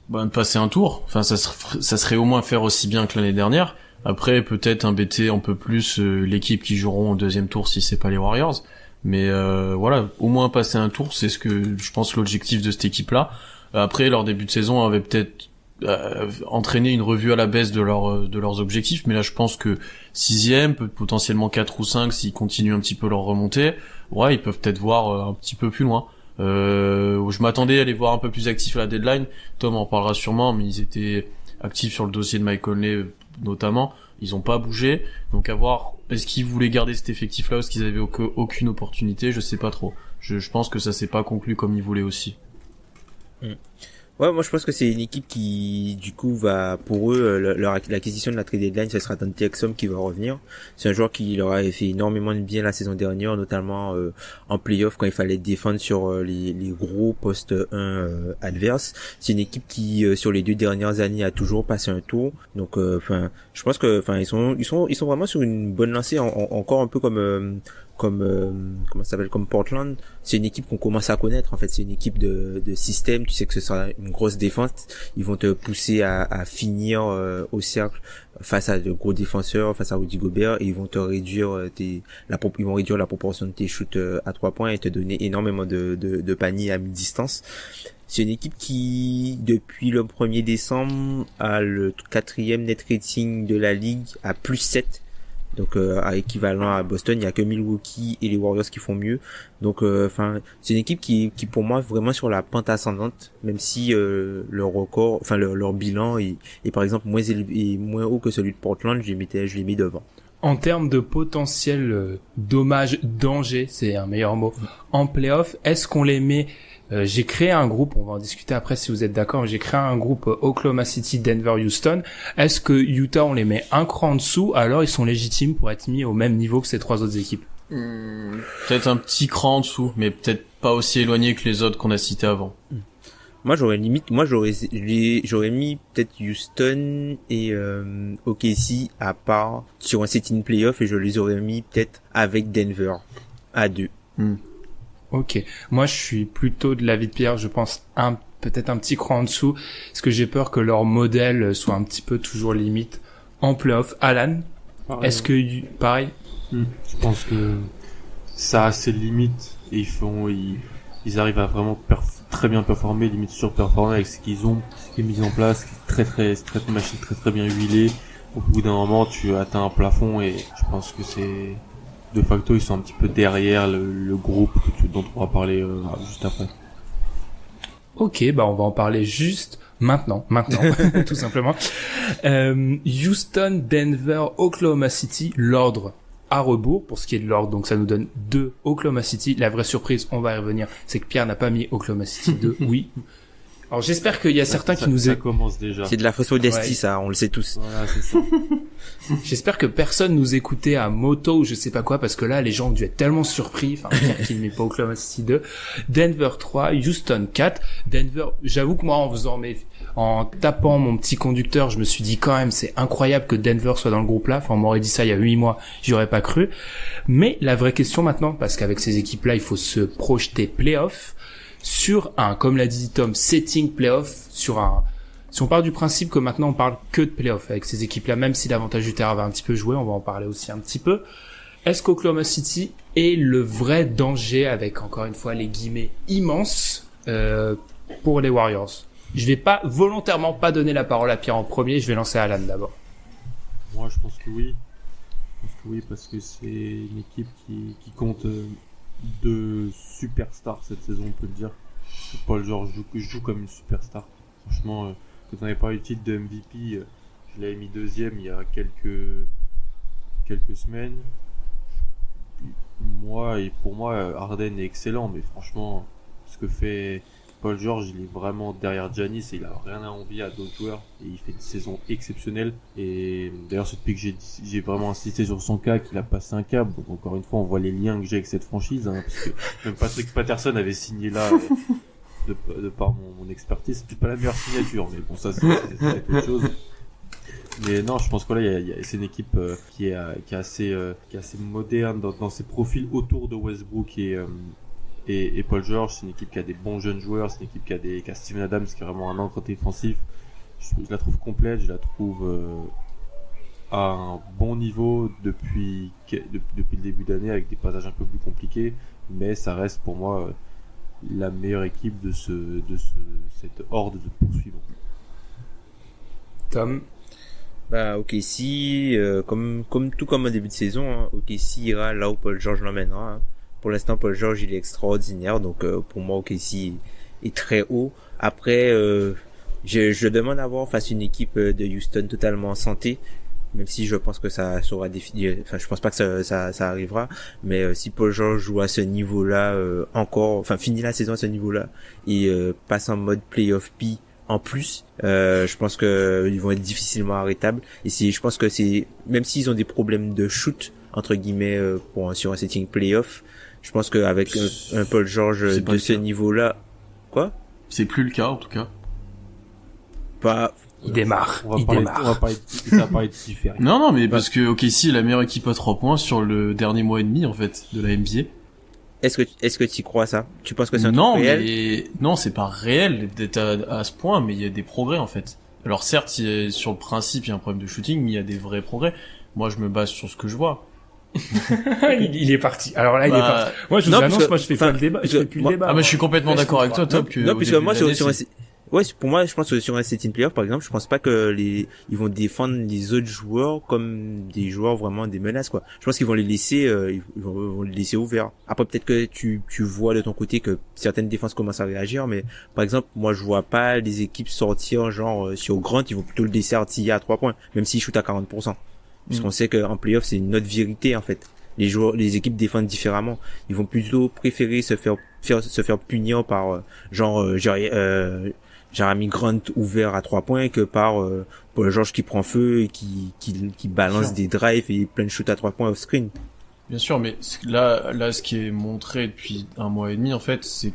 De passer un tour. Enfin, ça serait au moins faire aussi bien que l'année dernière. Après, peut-être embêter un peu plus l'équipe qui joueront au 2e tour si c'est pas les Warriors. Mais voilà, au moins passer un tour, c'est ce que je pense l'objectif de cette équipe-là. Après, leur début de saison avait peut-être entraîné une revue à la baisse de leurs objectifs, mais là je pense que 6e, potentiellement 4 ou 5 s'ils continuent un petit peu leur remontée, ouais, ils peuvent peut-être voir un petit peu plus loin. Je m'attendais à les voir un peu plus actifs à la deadline. Tom en parlera sûrement, mais ils étaient actifs sur le dossier de Mike Conley notamment. Ils ont pas bougé. Donc à voir, est-ce qu'ils voulaient garder cet effectif-là ou est-ce qu'ils avaient aucune opportunité? Je sais pas trop. Je pense que ça s'est pas conclu comme ils voulaient aussi. Ouais, moi je pense que c'est une équipe qui, du coup, va, pour eux, l'acquisition de la trade deadline, ce sera Dante Exum qui va revenir. C'est un joueur qui leur a fait énormément de bien la saison dernière, notamment en playoff quand il fallait défendre sur les gros postes 1 adverses. C'est une équipe qui, sur les 2 dernières années, a toujours passé un tour. Donc, je pense que, ils sont vraiment sur une bonne lancée, encore un peu comme comment ça s'appelle, comme Portland. C'est une équipe qu'on commence à connaître, en fait. C'est une équipe de système. Tu sais que ce sera une grosse défense. Ils vont te pousser à finir au cercle face à de gros défenseurs, face à Rudy Gobert, et ils vont te réduire ils vont réduire la proportion de tes shoots à 3 points et te donner énormément de paniers à mi-distance. C'est une équipe qui, depuis le 1er décembre, a le 4e net rating de la ligue à +7. Donc à équivalent à Boston, il y a que Milwaukee et les Warriors qui font mieux. Donc c'est une équipe qui pour moi vraiment sur la pente ascendante, même si leur record, leur bilan est par exemple moins haut que celui de Portland, je l'ai mis devant. En termes de potentiel danger, c'est un meilleur mot, en playoff, est-ce qu'on les met j'ai créé un groupe, on va en discuter après si vous êtes d'accord, j'ai créé un groupe Oklahoma City, Denver, Houston. Est-ce que Utah, on les met un cran en dessous, alors ils sont légitimes pour être mis au même niveau que ces 3 autres équipes? Peut-être un petit cran en dessous, mais peut-être pas aussi éloigné que les autres qu'on a cités avant. Moi j'aurais mis peut-être Houston et OKC à part sur un set-in playoff, et je les aurais mis peut-être avec Denver à 2. Ok, moi je suis plutôt de l'avis de Pierre, je pense peut-être un petit cran en dessous, parce que j'ai peur que leur modèle soit un petit peu toujours limite en playoff. Alan, pareil. Est-ce que pareil? Je pense que ça a ses limites et ils arrivent à vraiment très bien performer, limite surperformer avec ce qu'ils ont, ce qui est mis en place, c'est une machine très bien huilée. Au bout d'un moment, tu atteins un plafond et je pense que c'est de facto ils sont un petit peu derrière le groupe dont on va parler juste après. Ok, on va en parler juste maintenant, tout simplement. Houston, Denver, Oklahoma City, l'ordre à rebours pour ce qui est de l'ordre, donc ça nous donne 2 Oklahoma City. La vraie surprise, on va y revenir, c'est que Pierre n'a pas mis Oklahoma City 2, oui. Alors j'espère qu'il y a certains qui nous ça commence déjà. C'est de la fausse modestie, ça, on le sait tous. Voilà, c'est ça. J'espère que personne nous écoutait à moto ou je sais pas quoi, parce que là les gens ont dû être tellement surpris, qu'ils ne mettent pas Oklahoma City 2. Denver 3, Houston 4. Denver, j'avoue que moi en tapant mon petit conducteur, je me suis dit quand même c'est incroyable que Denver soit dans le groupe là. On m'aurait dit ça il y a 8 mois, j'y aurais pas cru. Mais la vraie question maintenant, parce qu'avec ces équipes là il faut se projeter playoff sur comme l'a dit Tom, setting playoff, si on part du principe que maintenant on parle que de playoff avec ces équipes là, même si l'avantage du terrain va un petit peu jouer, on va en parler aussi un petit peu. Est-ce qu'Oklahoma City est le vrai danger, avec encore une fois les guillemets immenses, pour les Warriors? Je vais volontairement pas donner la parole à Pierre en premier, je vais lancer Alan d'abord. Moi je pense que oui. Parce que c'est une équipe qui compte 2 superstars cette saison, on peut le dire. Paul George joue comme une superstar. Franchement, quand on avait parlé du titre de MVP, je l'avais mis 2e il y a quelques semaines. Pour moi, Harden est excellent, mais franchement, ce que fait Paul George, il est vraiment derrière Giannis et il a rien à envier à d'autres joueurs et il fait une saison exceptionnelle. Et d'ailleurs, c'est depuis que j'ai vraiment insisté sur son cas qu'il a passé un cap. Donc encore une fois, on voit les liens que j'ai avec cette franchise, parce que même Patrick Patterson avait signé là de par mon expertise. C'est pas la meilleure signature, mais bon, ça c'est autre chose. Mais non, je pense que là, c'est une équipe qui est assez moderne dans ses profils autour de Westbrook et Paul George. C'est une équipe qui a des bons jeunes joueurs, c'est une équipe qui a Steven Adams qui est vraiment un ancre défensif. Je la trouve complète, je la trouve à un bon niveau depuis le début d'année, avec des passages un peu plus compliqués, mais ça reste pour moi la meilleure équipe de cette horde de poursuivants. Tom? OKC, comme au début de saison, OKC ira là où Paul George l'emmènera. Pour l'instant, Paul George, il est extraordinaire, donc pour moi, OKC est très haut. Après, je demande à voir face à une équipe de Houston totalement en santé. même si je pense que ça sera défini, enfin je pense pas que ça arrivera, mais si Paul George joue à ce niveau-là finit la saison à ce niveau-là et passe en mode playoff P en plus, je pense que ils vont être difficilement arrêtables. Et je pense que c'est, même s'ils ont des problèmes de shoot entre guillemets sur un setting playoff, je pense qu'avec un Paul George de ce niveau-là, quoi, c'est plus le cas en tout cas. Pas. Il démarre. On va parler de différent. Non, mais parce que OKC est la meilleure équipe à 3 points sur le dernier mois et demi, en fait, de la NBA. Est-ce que tu crois ça? Tu penses que c'est un truc réel? Non, c'est pas réel d'être à ce point, mais il y a des progrès, en fait. Alors certes, sur le principe, il y a un problème de shooting, mais il y a des vrais progrès. Moi, je me base sur ce que je vois. il est parti. Alors là, il est parti. Moi, je vous annonce, moi, je fais pas le débat, je fais plus le débat. Ah, mais je suis complètement d'accord avec toi, Top, que. Non, puisque moi, pour moi, je pense que sur un set-in playoff, par exemple, je pense pas que ils vont défendre les autres joueurs comme des joueurs vraiment des menaces, quoi. Je pense qu'ils vont les laisser, ils vont les laisser ouverts. Après, peut-être que tu vois de ton côté que certaines défenses commencent à réagir, mais par exemple, moi, je vois pas les équipes sortir, genre, sur Grant, ils vont plutôt le laisser artiller à 3 points, même s'ils shootent à 40%. Puisqu'on sait qu'en playoff, c'est une autre vérité, en fait. Les équipes défendent différemment. Ils vont plutôt préférer se faire punir par, Jeremy Grant ouvert à 3 points que par Paul George qui prend feu et qui balance des drives et plein de shoots à 3 points off screen. Bien sûr, mais là ce qui est montré depuis 1 mois et demi, en fait, c'est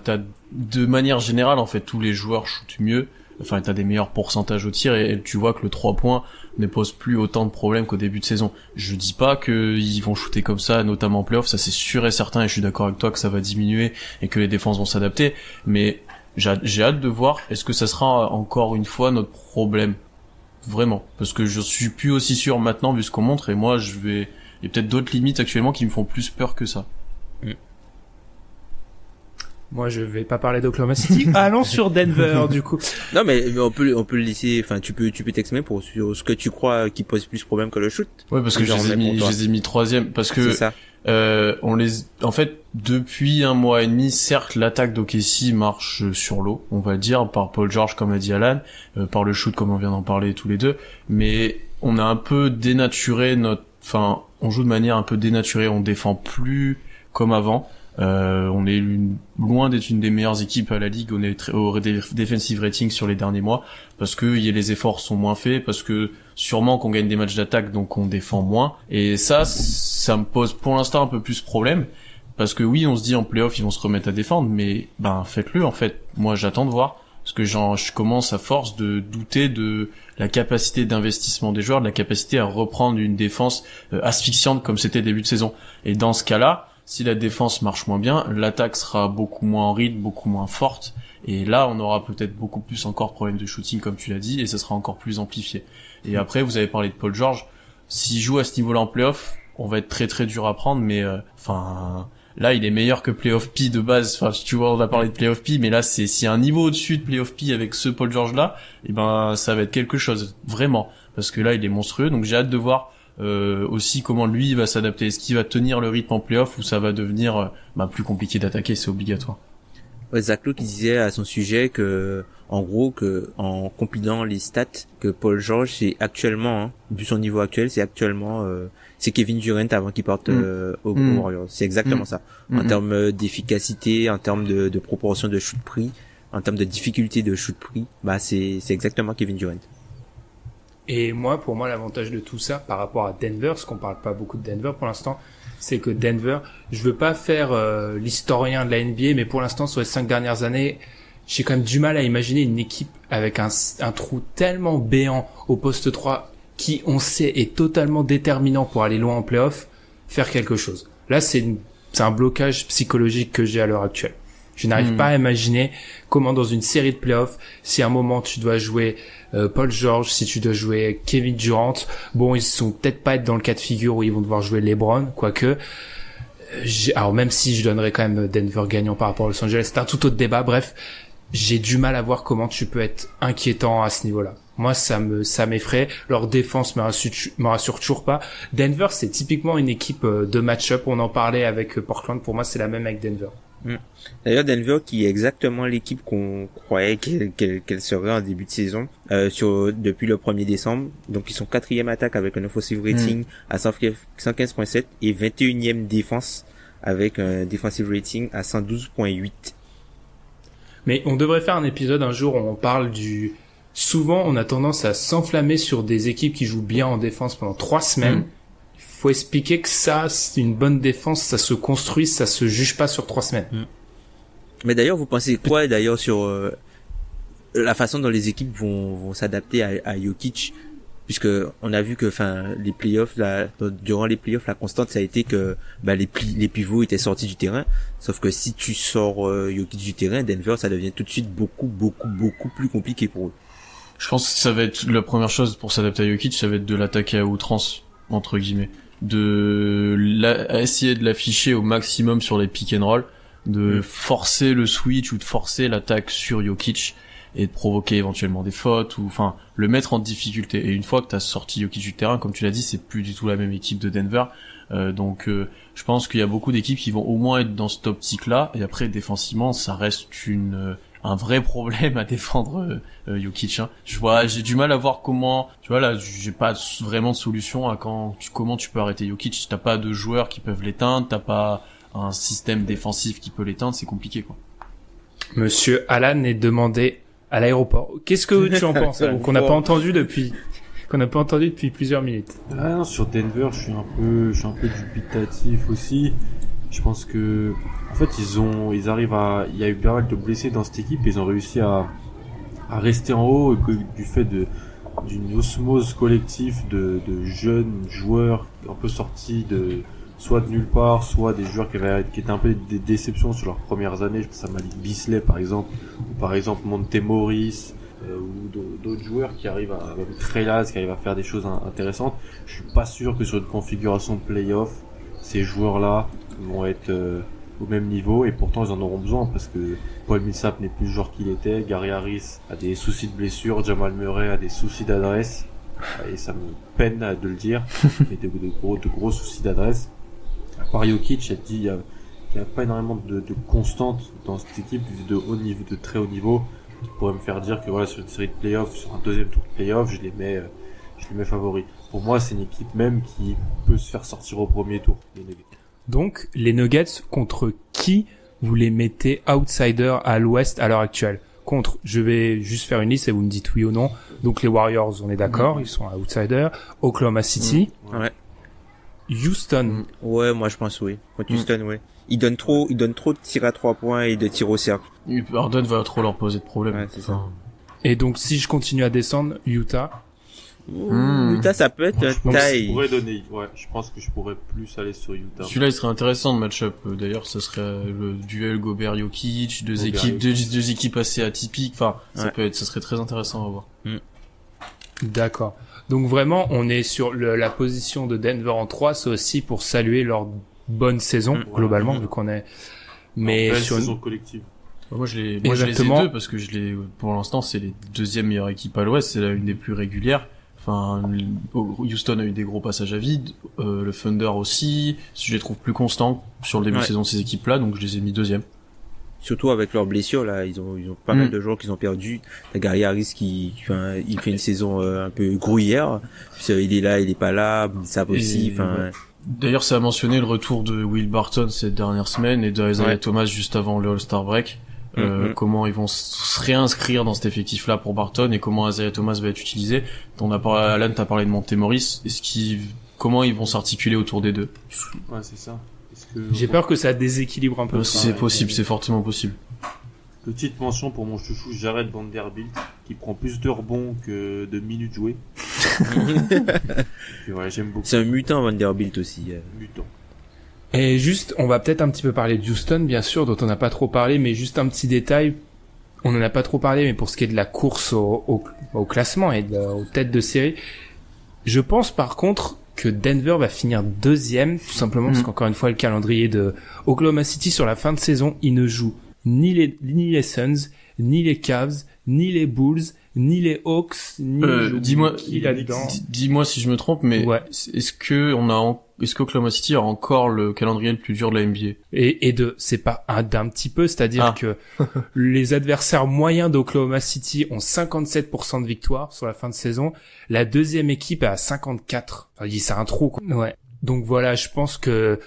t'as de manière générale, en fait, tous les joueurs shootent mieux. Enfin, t'as des meilleurs pourcentages au tir et tu vois que le 3 points ne pose plus autant de problèmes qu'au début de saison. Je dis pas qu'ils vont shooter comme ça, notamment en playoff, ça c'est sûr et certain, et je suis d'accord avec toi que ça va diminuer et que les défenses vont s'adapter, mais j'ai hâte de voir est-ce que ça sera encore une fois notre problème. Vraiment. Parce que je suis plus aussi sûr maintenant vu ce qu'on montre, et moi il y a peut-être d'autres limites actuellement qui me font plus peur que ça. Moi, je vais pas parler d'Oklahoma City. Allons sur Denver, du coup. Non, mais on peut le laisser, enfin, tu peux t'exprimer sur ce que tu crois qui pose plus problème que le shoot. Ouais, parce que je les ai mis 3e, parce que, c'est ça. En fait, depuis 1 mois et demi, certes, l'attaque d'OKC marche sur l'eau, on va le dire, par Paul George, comme l'a dit Alan, par le shoot, comme on vient d'en parler tous les deux, mais on a un peu dénaturé on joue de manière un peu dénaturée, on défend plus comme avant. On est loin d'être une des meilleures équipes à la ligue. On est au defensive rating sur les derniers mois parce que les efforts sont moins faits, parce que sûrement qu'on gagne des matchs d'attaque, donc on défend moins. Et ça me pose pour l'instant un peu plus problème parce que oui, on se dit en playoff ils vont se remettre à défendre, mais faites-le en fait. Moi, j'attends de voir parce que je commence à force de douter de la capacité d'investissement des joueurs, de la capacité à reprendre une défense asphyxiante comme c'était début de saison. Et dans ce cas-là, si la défense marche moins bien, l'attaque sera beaucoup moins en rythme, beaucoup moins forte, et là on aura peut-être beaucoup plus encore problème de shooting comme tu l'as dit, et ça sera encore plus amplifié. Et après, vous avez parlé de Paul George, s'il joue à ce niveau-là en playoff, on va être très très dur à prendre, mais là il est meilleur que playoff P de base. Enfin, tu vois, on va parler de playoff P, mais là s'il y a un niveau au-dessus de playoff P avec ce Paul George là, ça va être quelque chose vraiment, parce que là il est monstrueux. Donc j'ai hâte de voir aussi comment lui va s'adapter. Est-ce qu'il va tenir le rythme en playoff ou ça va devenir plus compliqué d'attaquer, c'est obligatoire. Zach Lowe qui disait à son sujet que, en gros, que en compilant les stats, que Paul George, c'est actuellement, vu son niveau actuel, c'est actuellement, c'est Kevin Durant avant qu'il parte aux Warriors. C'est exactement ça. En termes d'efficacité, en termes de proportion de shoot pris, en termes de difficulté de shoot pris, c'est exactement Kevin Durant. Et pour moi, l'avantage de tout ça par rapport à Denver, parce qu'on parle pas beaucoup de Denver pour l'instant, c'est que Denver, je veux pas faire l'historien de la NBA, mais pour l'instant, sur les 5 dernières années, j'ai quand même du mal à imaginer une équipe avec un trou tellement béant au poste 3 qui, on sait, est totalement déterminant pour aller loin en playoff, faire quelque chose. Là, c'est un blocage psychologique que j'ai à l'heure actuelle. Je n'arrive pas à imaginer comment dans une série de playoffs, si à un moment tu dois jouer Paul George, si tu dois jouer Kevin Durant, ils sont peut-être pas être dans le cas de figure où ils vont devoir jouer LeBron, quoique. Alors même si je donnerais quand même Denver gagnant par rapport à Los Angeles, c'est un tout autre débat. Bref, j'ai du mal à voir comment tu peux être inquiétant à ce niveau-là. Moi, ça m'effraie. Leur défense me rassure toujours pas. Denver, c'est typiquement une équipe de match-up. On en parlait avec Portland. Pour moi, c'est la même avec Denver. D'ailleurs, Denver qui est exactement l'équipe qu'on croyait qu'elle serait en début de saison depuis le 1er décembre. Donc ils sont 4e attaque avec un offensive rating à 115.7 et 21e défense avec un defensive rating à 112.8. Mais on devrait faire un épisode un jour où on parle souvent on a tendance à s'enflammer sur des équipes qui jouent bien en défense pendant 3 semaines. Faut expliquer que ça, c'est une bonne défense, ça se construit, ça se juge pas sur 3 semaines. Mais d'ailleurs, vous pensez quoi d'ailleurs sur la façon dont les équipes vont s'adapter à Jokic, puisque on a vu que les playoffs durant les playoffs la constante ça a été que les pivots étaient sortis du terrain, sauf que si tu sors Jokic du terrain, Denver ça devient tout de suite beaucoup plus compliqué pour eux. Je pense que ça va être la première chose pour s'adapter à Jokic, ça va être de l'attaquer à outrance entre guillemets. Essayer de l'afficher au maximum sur les pick and roll, de forcer le switch ou de forcer l'attaque sur Jokic et de provoquer éventuellement des fautes ou le mettre en difficulté. Et une fois que t'as sorti Jokic du terrain, comme tu l'as dit, c'est plus du tout la même équipe de Denver. Donc je pense qu'il y a beaucoup d'équipes qui vont au moins être dans cette optique-là. Et après défensivement, ça reste un vrai problème à défendre Jokic. J'ai du mal à voir comment. Tu vois là, j'ai pas vraiment de solution à comment tu peux arrêter Jokic. T'as pas de joueurs qui peuvent l'éteindre, t'as pas un système défensif qui peut l'éteindre, c'est compliqué quoi. Monsieur Alan est demandé à l'aéroport. Qu'est-ce que tu en penses qu'on n'a pas entendu depuis plusieurs minutes? Non, sur Denver, je suis un peu dubitatif aussi. Je pense que en fait il y a eu pas mal de blessés dans cette équipe et ils ont réussi à rester en haut du fait d'une osmose collective de jeunes joueurs un peu sortis soit de nulle part, soit des joueurs qui étaient un peu des déceptions sur leurs premières années. Je pense à Malik Beasley par exemple, ou par exemple Monte Morris, ou d'autres joueurs qui arrivent même Trelaz qui arrivent à faire des choses intéressantes. Je suis pas sûr que sur une configuration de play-off, ces joueurs-là vont être au même niveau, et pourtant ils en auront besoin parce que Paul Millsap n'est plus le joueur qu'il était, Gary Harris a des soucis de blessure, Jamal Murray a des soucis d'adresse, et ça me peine de le dire, mais de gros soucis d'adresse. À part Jokic, il y a pas énormément de constante dans cette équipe de haut niveau, de très haut niveau, qui pourrait me faire dire que voilà, sur une série de playoffs, sur un deuxième tour de playoffs, je les mets favoris. Pour moi, c'est une équipe même qui peut se faire sortir au premier tour, les Nuggets. Donc, les Nuggets, contre qui vous les mettez outsider à l'ouest à l'heure actuelle? Contre, je vais juste faire une liste et vous me dites oui ou non. Donc, les Warriors, on est d'accord, ils sont outsider. Oklahoma City. Ouais. Houston. Ouais, moi je pense oui. Contre Houston, ouais. Ils donnent trop de tirs à 3 points et de tirs au cercle. Harden va trop leur poser de problème. Ouais, c'est ça. Et donc, si je continue à descendre, Utah. Utah, ça peut être taille. Je pense que je pourrais plus aller sur Utah. Celui-là, il serait intéressant de match-up. D'ailleurs, ça serait le duel Gobert-Jokic, deux équipes assez atypiques. Ça serait très intéressant à voir. D'accord. Donc vraiment, on est sur la position de Denver en 3, c'est aussi pour saluer leur bonne saison, globalement, vu qu'on est... Mais sur une saison collective. Moi, je les ai deux parce que pour l'instant, c'est les deuxièmes meilleures équipes à l'ouest, c'est une des plus régulières. Houston a eu des gros passages à vide, le Thunder aussi, je les trouve plus constants sur le début de saison de ces équipes-là, donc je les ai mis deuxième. Surtout avec leurs blessures, là, ils ont pas mal de joueurs qu'ils ont perdus. T'as Gary Harris il fait une saison un peu grouillère. Il est là, il est pas là, ça aussi, D'ailleurs, ça a mentionné le retour de Will Barton cette dernière semaine et d'Isaiah Thomas juste avant le All-Star break. Comment ils vont se réinscrire dans cet effectif-là pour Barton et comment Isaiah Thomas va être utilisé. Alan, t'as parlé de Monte Morris. Comment ils vont s'articuler autour des deux? Ouais, c'est ça. J'ai peur que ça déséquilibre un peu. C'est possible, c'est fortement possible. Petite mention pour mon chouchou Jared Vanderbilt, qui prend plus de rebonds que de minutes jouées. J'aime beaucoup. C'est un mutant Vanderbilt aussi. Mutant. Et juste, on va peut-être un petit peu parler de Houston, bien sûr, dont on n'a pas trop parlé, mais juste un petit détail. On en a pas trop parlé, mais pour ce qui est de la course au classement et aux têtes de série, je pense par contre que Denver va finir deuxième, tout simplement parce qu'encore une fois, le calendrier de Oklahoma City sur la fin de saison, il ne joue ni les Suns, ni les Cavs, ni les Bulls, ni les Hawks, ni dis-moi qui là-dedans. Dis-moi si je me trompe, mais ouais. est-ce qu'Oklahoma City a encore le calendrier le plus dur de la NBA? Et c'est pas d'un petit peu, c'est-à-dire que les adversaires moyens d'Oklahoma City ont 57% de victoire sur la fin de saison. La deuxième équipe est à 54. Enfin, c'est un trou, quoi. Ouais. Donc voilà, je pense que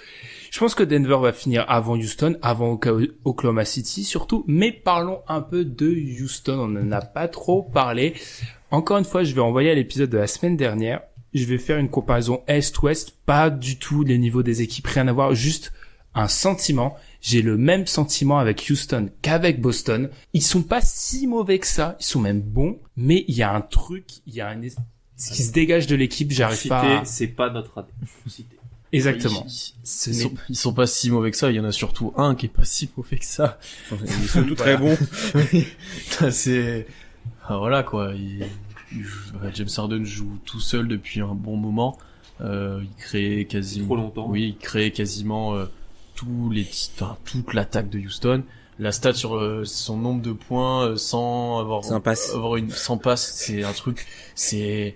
Denver va finir avant Houston, avant Oklahoma City surtout, mais parlons un peu de Houston, on en a pas trop parlé. Encore une fois, je vais envoyer à l'épisode de la semaine dernière, je vais faire une comparaison Est-Ouest, pas du tout les niveaux des équipes, rien à voir, juste un sentiment. J'ai le même sentiment avec Houston qu'avec Boston. Ils sont pas si mauvais que ça, ils sont même bons, mais il y a un truc, ce qui se dégage de l'équipe, j'arrive pas à... C'est pas notre année. Exactement. Ils sont pas si mauvais que ça, il y en a surtout un qui est pas si mauvais que ça. Ils sont tous très bons. Voilà quoi, James Harden joue tout seul depuis un bon moment. Il crée quasiment... Trop longtemps. Oui, il crée quasiment toute l'attaque de Houston. La stat sur son nombre de points sans passe, c'est un truc, c'est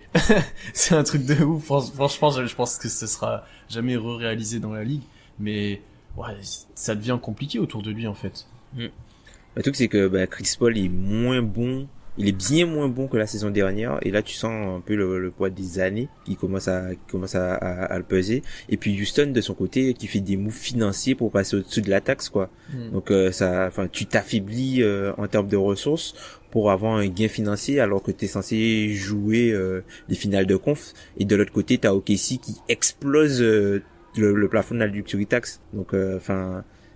un truc de ouf. Franchement, je pense que ce sera jamais réalisé dans la ligue, mais ouais, ça devient compliqué autour de lui en fait. Le truc c'est que Chris Paul est moins bon. Il est bien moins bon que la saison dernière, et là tu sens un peu le poids des années qui commence à le peser. Et puis Houston de son côté qui fait des moves financiers pour passer au-dessus de la taxe, quoi. Donc tu t'affaiblis en termes de ressources pour avoir un gain financier alors que t'es censé jouer les finales de conf. Et de l'autre côté t'as OKC qui explose le plafond de la luxury tax. Donc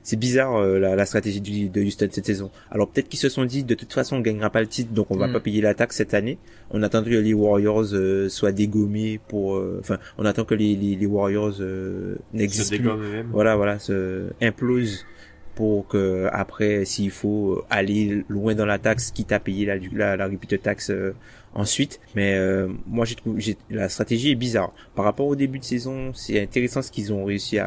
c'est bizarre la stratégie de Houston cette saison. Alors peut-être qu'ils se sont dit de toute façon on gagnera pas le titre, donc on va pas payer la taxe cette année. On attend que les Warriors soient dégommés on attend que les Warriors n'existent plus. Voilà, se implosent pour que après s'il faut aller loin dans la taxe, quitte à payer la repeat tax ensuite. Mais moi la stratégie est bizarre. Par rapport au début de saison, c'est intéressant ce qu'ils ont réussi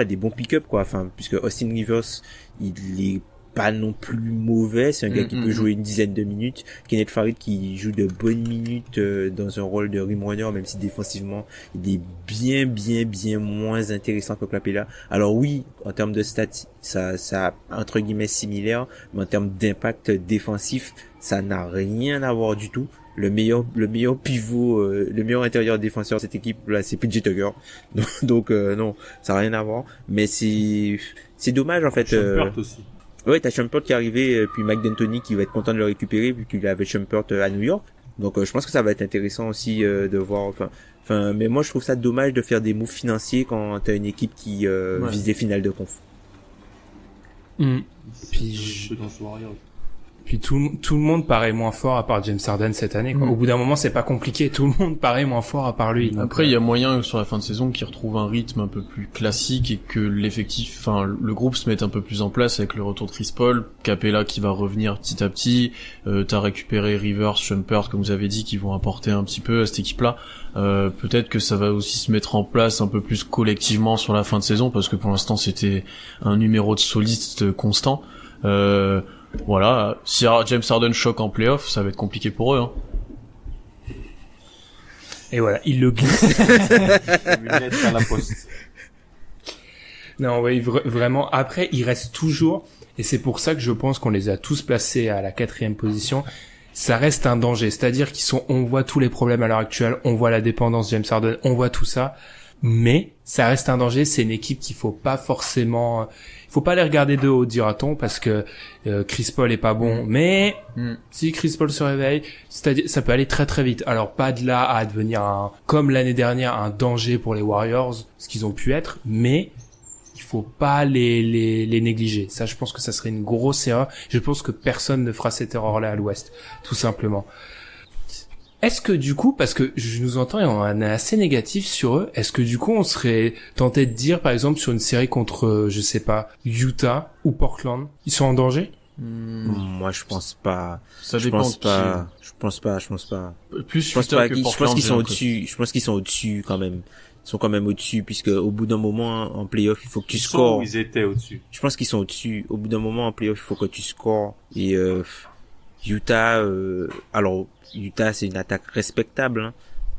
des bons pick-up quoi. Puisque Austin Rivers, il est pas non plus mauvais, c'est un gars qui peut jouer une dizaine de minutes. Kenneth Farid qui joue de bonnes minutes dans un rôle de rim runner, même si défensivement il est bien moins intéressant que Capella. Alors oui, en termes de stats, ça entre guillemets similaire, mais en termes d'impact défensif, ça n'a rien à voir du tout. Le meilleur pivot, le meilleur intérieur défenseur de cette équipe là, c'est PJ Tucker. Donc non, ça n'a rien à voir. Mais c'est dommage en fait. Shumpert aussi. Ouais, t'as Shumpert qui est arrivé, puis Mike D'Antoni qui va être content de le récupérer vu qu'il avait Shumpert à New York. Donc je pense que ça va être intéressant aussi de voir. Mais moi je trouve ça dommage de faire des moves financiers quand t'as une équipe qui vise les finales de conf. Puis tout le monde paraît moins fort à part James Harden cette année, quoi. Au bout d'un moment, c'est pas compliqué. Tout le monde paraît moins fort à part lui. Après, il y a moyen sur la fin de saison qu'il retrouve un rythme un peu plus classique et que le groupe se mette un peu plus en place avec le retour de Chris Paul, Capella qui va revenir petit à petit. T'as récupéré Rivers, Shumpert, comme vous avez dit, qui vont apporter un petit peu à cette équipe-là. Peut-être que ça va aussi se mettre en place un peu plus collectivement sur la fin de saison parce que pour l'instant, c'était un numéro de soliste constant. Voilà, si James Harden choque en playoff, ça va être compliqué pour eux. Et voilà, il le glisse. À la poste. Non, oui, vraiment. Après, il reste toujours, et c'est pour ça que je pense qu'on les a tous placés à la 4e position. Ça reste un danger, c'est-à-dire on voit tous les problèmes à l'heure actuelle, on voit la dépendance James Harden, on voit tout ça. Mais ça reste un danger, c'est une équipe qu'il faut pas les regarder de haut, dira-t-on, parce que Chris Paul est pas bon, mais si Chris Paul se réveille, c'est-à-dire ça peut aller très très vite. Alors pas de là à devenir comme l'année dernière un danger pour les Warriors, ce qu'ils ont pu être, mais il faut pas les négliger. Ça, je pense que ça serait une grosse erreur. Je pense que personne ne fera cette erreur-là à l'Ouest, tout simplement. Est-ce que du coup, parce que je nous entends et on est assez négatif sur eux, est-ce que du coup on serait tenté de dire par exemple sur une série contre, je sais pas, Utah ou Portland, ils sont en danger? Moi je pense pas. Ça dépend. Je pense pas. Plus Utah que Portland. Je pense qu'ils sont au-dessus. Je pense qu'ils sont au-dessus quand même. Ils sont quand même au-dessus puisque au bout d'un moment en playoff il faut que tu scores. Ils étaient au-dessus. Je pense qu'ils sont au-dessus. Au bout d'un moment en playoff il faut que tu scores et Utah, Utah c'est une attaque respectable, hein,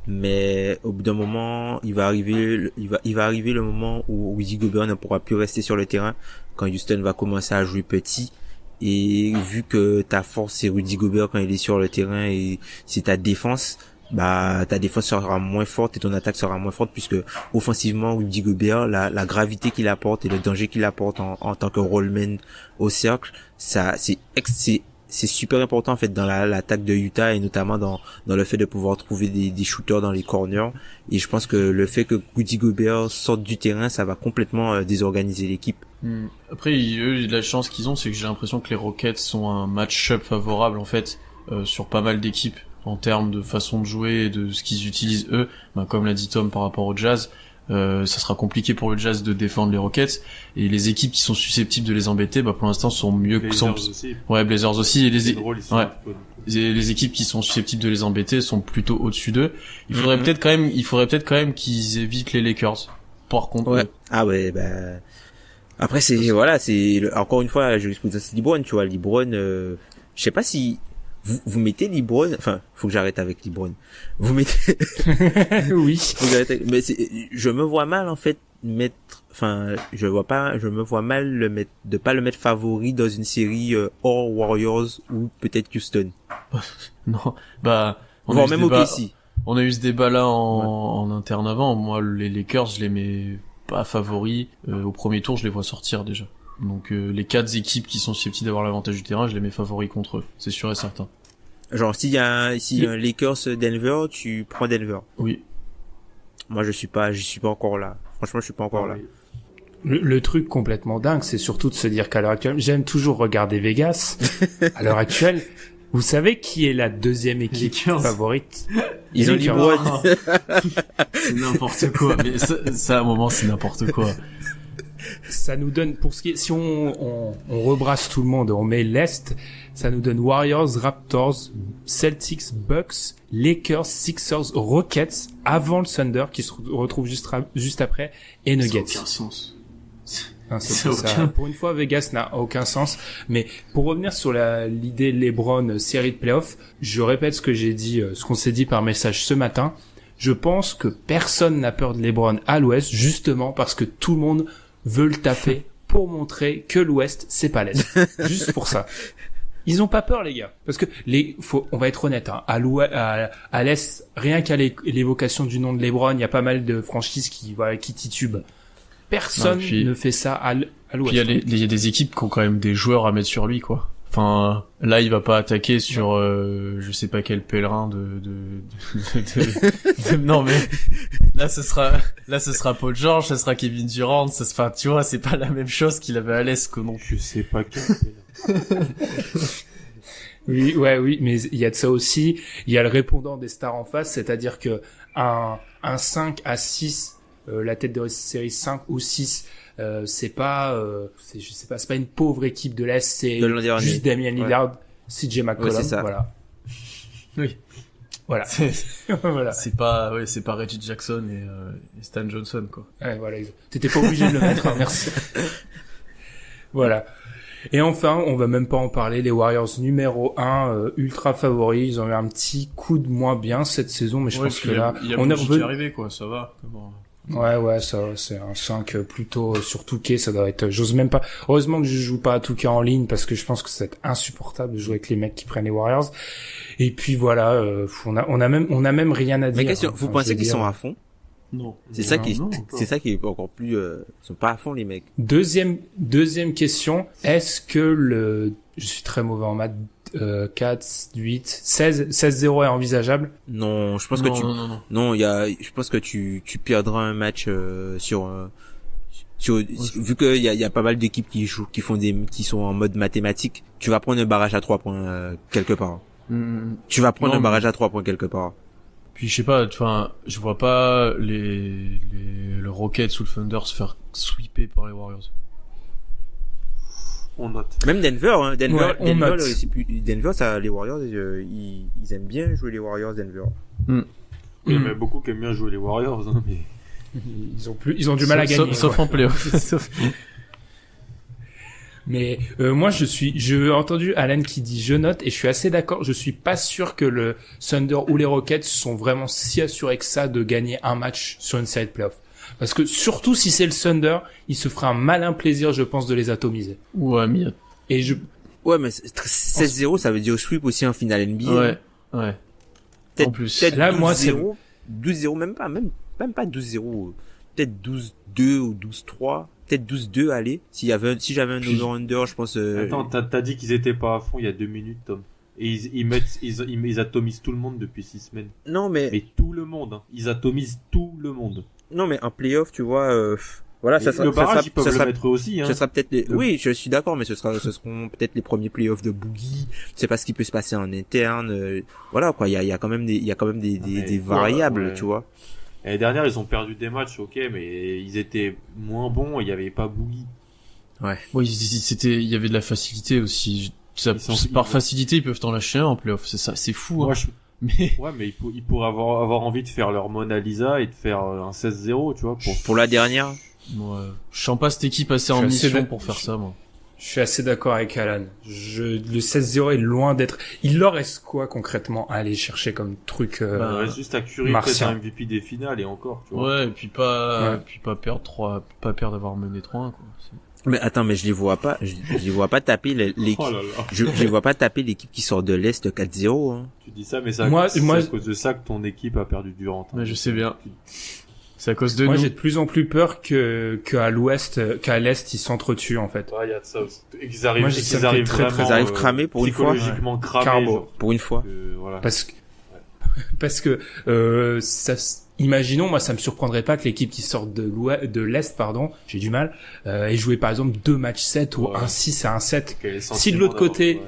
mais au bout d'un moment, il va arriver le moment où Rudy Gobert ne pourra plus rester sur le terrain quand Houston va commencer à jouer petit. Et vu que ta force c'est Rudy Gobert quand il est sur le terrain et c'est ta défense, ta défense sera moins forte et ton attaque sera moins forte, puisque offensivement Rudy Gobert, la gravité qu'il apporte et le danger qu'il apporte en tant que rollman au cercle, ça c'est super important en fait dans l'attaque de Utah, et notamment dans le fait de pouvoir trouver des shooters dans les corners. Et je pense que le fait que Rudy Gobert sorte du terrain, ça va complètement désorganiser l'équipe. Après, eux, la chance qu'ils ont, c'est que j'ai l'impression que les Rockets sont un match-up favorable en fait sur pas mal d'équipes en termes de façon de jouer et de ce qu'ils utilisent eux. Comme l'a dit Tom par rapport au Jazz, ça sera compliqué pour le Jazz de défendre les Rockets, et les équipes qui sont susceptibles de les embêter pour l'instant sont mieux que Blazers aussi, et les équipes qui sont susceptibles de les embêter sont plutôt au-dessus d'eux. Il faudrait peut-être quand même qu'ils évitent les Lakers par contre. Après c'est encore une fois la jurisprudence LeBron, tu vois. LeBron, je sais pas si vous mettez LeBron, enfin, faut que j'arrête avec LeBron. Vous mettez oui. Mais je me vois mal en fait je me vois mal de pas le mettre favori dans une série hors Warriors ou peut-être Houston. Non, voire même OKC. On a eu ce débat là en interne avant. Moi, les Lakers, je les mets pas favoris. Au premier tour, je les vois sortir déjà. Donc les 4 équipes qui sont susceptibles d'avoir l'avantage du terrain, je les mets favoris contre eux, c'est sûr et certain. Genre s'il y a un Lakers Denver, tu prends Denver. Oui. Moi je suis pas encore là. Franchement, je suis pas encore là. Le truc complètement dingue, c'est surtout de se dire qu'à l'heure actuelle, j'aime toujours regarder Vegas. À l'heure actuelle, vous savez qui est la deuxième équipe favorite? Ils ont LeBron. C'est n'importe quoi. Mais ça à un moment, c'est n'importe quoi. Ça nous donne, pour ce qui est, si on rebrasse tout le monde, on met l'Est, ça nous donne Warriors, Raptors, Celtics, Bucks, Lakers, Sixers, Rockets, avant le Thunder qui se retrouve juste après, et Nuggets. Ça n'a aucun sens. Ça. Pour une fois, Vegas n'a aucun sens. Mais pour revenir sur l'idée LeBron série de playoffs, je répète ce que j'ai dit, ce qu'on s'est dit par message ce matin. Je pense que personne n'a peur de LeBron à l'Ouest, justement parce que tout le monde veut le taper pour montrer que l'Ouest, c'est pas l'Est. Juste pour ça. Ils ont pas peur, les gars. Parce que on va être honnête, hein. À l'Est, rien qu'à l'évocation du nom de LeBron, il y a pas mal de franchises qui titubent. Personne ne fait ça à l'Ouest. Puis il y a des équipes qui ont quand même des joueurs à mettre sur lui, quoi. Enfin, là, il va pas attaquer sur, je sais pas quel pèlerin non, mais, là, ce sera Paul George, ce sera Kevin Durant, tu vois, c'est pas la même chose qu'il avait à l'Est, que non plus. Je sais pas quel pèlerin. Oui, mais il y a de ça aussi. Il y a le répondant des stars en face, c'est-à-dire que un 5 à 6, la tête de série 5 ou 6, c'est pas une pauvre équipe de l'Est, c'est juste Damian Lillard, CJ McCollum, voilà. Oui. Voilà. Voilà. C'est pas Reggie Jackson et Stan Johnson, quoi. Ouais, voilà. T'étais pas obligé de le mettre, hein, merci. Voilà. Et enfin, on va même pas en parler, les Warriors numéro 1, ultra favoris, ils ont eu un petit coup de moins bien cette saison, mais je pense que là, on est revenu. Arrivé, quoi, ça va. Ouais, ça, c'est un 5 plutôt sur Touquet, ça doit être, j'ose même pas, heureusement que je joue pas à Touquet en ligne, parce que je pense que c'est insupportable de jouer avec les mecs qui prennent les Warriors. Et puis voilà, on a même rien à dire. Mais question, vous pensez qu'ils sont à fond? Non. C'est ça qui est encore plus, ils sont pas à fond, les mecs. Deuxième question, est-ce que je suis très mauvais en maths, 4, 8, 16-0 est envisageable? Non, je pense que je pense que tu perdras un match, vu qu'il y a pas mal d'équipes qui sont en mode mathématique, tu vas prendre un barrage à 3 points, quelque part. Tu vas prendre un barrage à 3 points quelque part. Puis je sais pas, enfin, je vois pas le Rockets ou le Thunder se faire sweeper par les Warriors. On note. Même Denver, hein. Denver, note. ça, les Warriors, ils aiment bien jouer les Warriors Denver. Il y en a beaucoup qui aiment bien jouer les Warriors, hein, mais ils ont du mal à gagner. Sauf en playoff. Mais moi j'ai entendu Alan qui dit je note et je suis assez d'accord. Je suis pas sûr que le Thunder ou les Rockets sont vraiment si assurés que ça de gagner un match sur une série de playoffs. Parce que surtout si c'est le Thunder, il se fera un malin plaisir, je pense, de les atomiser. Ouais, mais ouais, mais 16-0, ça veut dire sweep aussi en finale NBA. Ouais. Peut-être, en plus. peut-être Là, 12-0, moi, c'est 12-0, même pas 12-0. Peut-être 12-2 ou 12-3. Peut-être 12-2, allez. Si j'avais un over-under, je pense, Attends, t'as dit qu'ils étaient pas à fond il y a 2 minutes, Tom. Et ils atomisent tout le monde depuis 6 semaines. Non, mais tout le monde, hein. Ils atomisent tout le monde. non, mais en playoff, tu vois, voilà, ça sera, le barrage, ils peuvent ça le sera, mettre aussi, hein. ce sera peut-être oui, je suis d'accord, mais ce seront peut-être les premiers playoffs de Boogie. C'est pas ce qui peut se passer en interne, voilà, quoi. Il y a quand même des variables, ouais. Tu vois. L'année dernière, ils ont perdu des matchs, ok, mais ils étaient moins bons, il y avait pas Boogie. Ouais. Oui, il y avait de la facilité aussi. Par facilité, ils peuvent t'en lâcher un en playoff. C'est ça, c'est fou, hein. Mais ils pourraient avoir envie de faire leur Mona Lisa et de faire un 16-0, tu vois, Pour la dernière. ouais. Je sens pas cette équipe assez en mission pour faire ça, moi. Je suis assez d'accord avec Alan. Le 16-0 est loin d'être... Il leur reste quoi concrètement à aller chercher comme truc il reste juste à Curry, peut-être un MVP des finales et encore, tu vois. Ouais, et puis pas perdre d'avoir mené 3-1, quoi. Mais attends, mais je les vois pas taper l'équipe. Oh là là. Je les vois pas taper l'équipe qui sort de l'Est 4-0, hein. Tu dis ça, mais c'est Moi, à cause de ça que ton équipe a perdu Durant. Mais je sais bien. C'est à cause de Moi, nous. j'ai de plus en plus peur qu'à l'Est, ils s'entretuent, en fait. Ouais, il y a de ça aussi. Ils arrivent, Moi, ça me fait très, vraiment, Ils arrivent cramés pour une fois. psychologiquement cramés. Carbo. Genre. Pour une fois. Voilà. Parce que imaginons, moi ça me surprendrait pas que l'équipe qui sort de l'Est, pardon, j'ai du mal, ait joué par exemple 2 matchs 7 ou un 6 et un 7. Si de l'autre côté,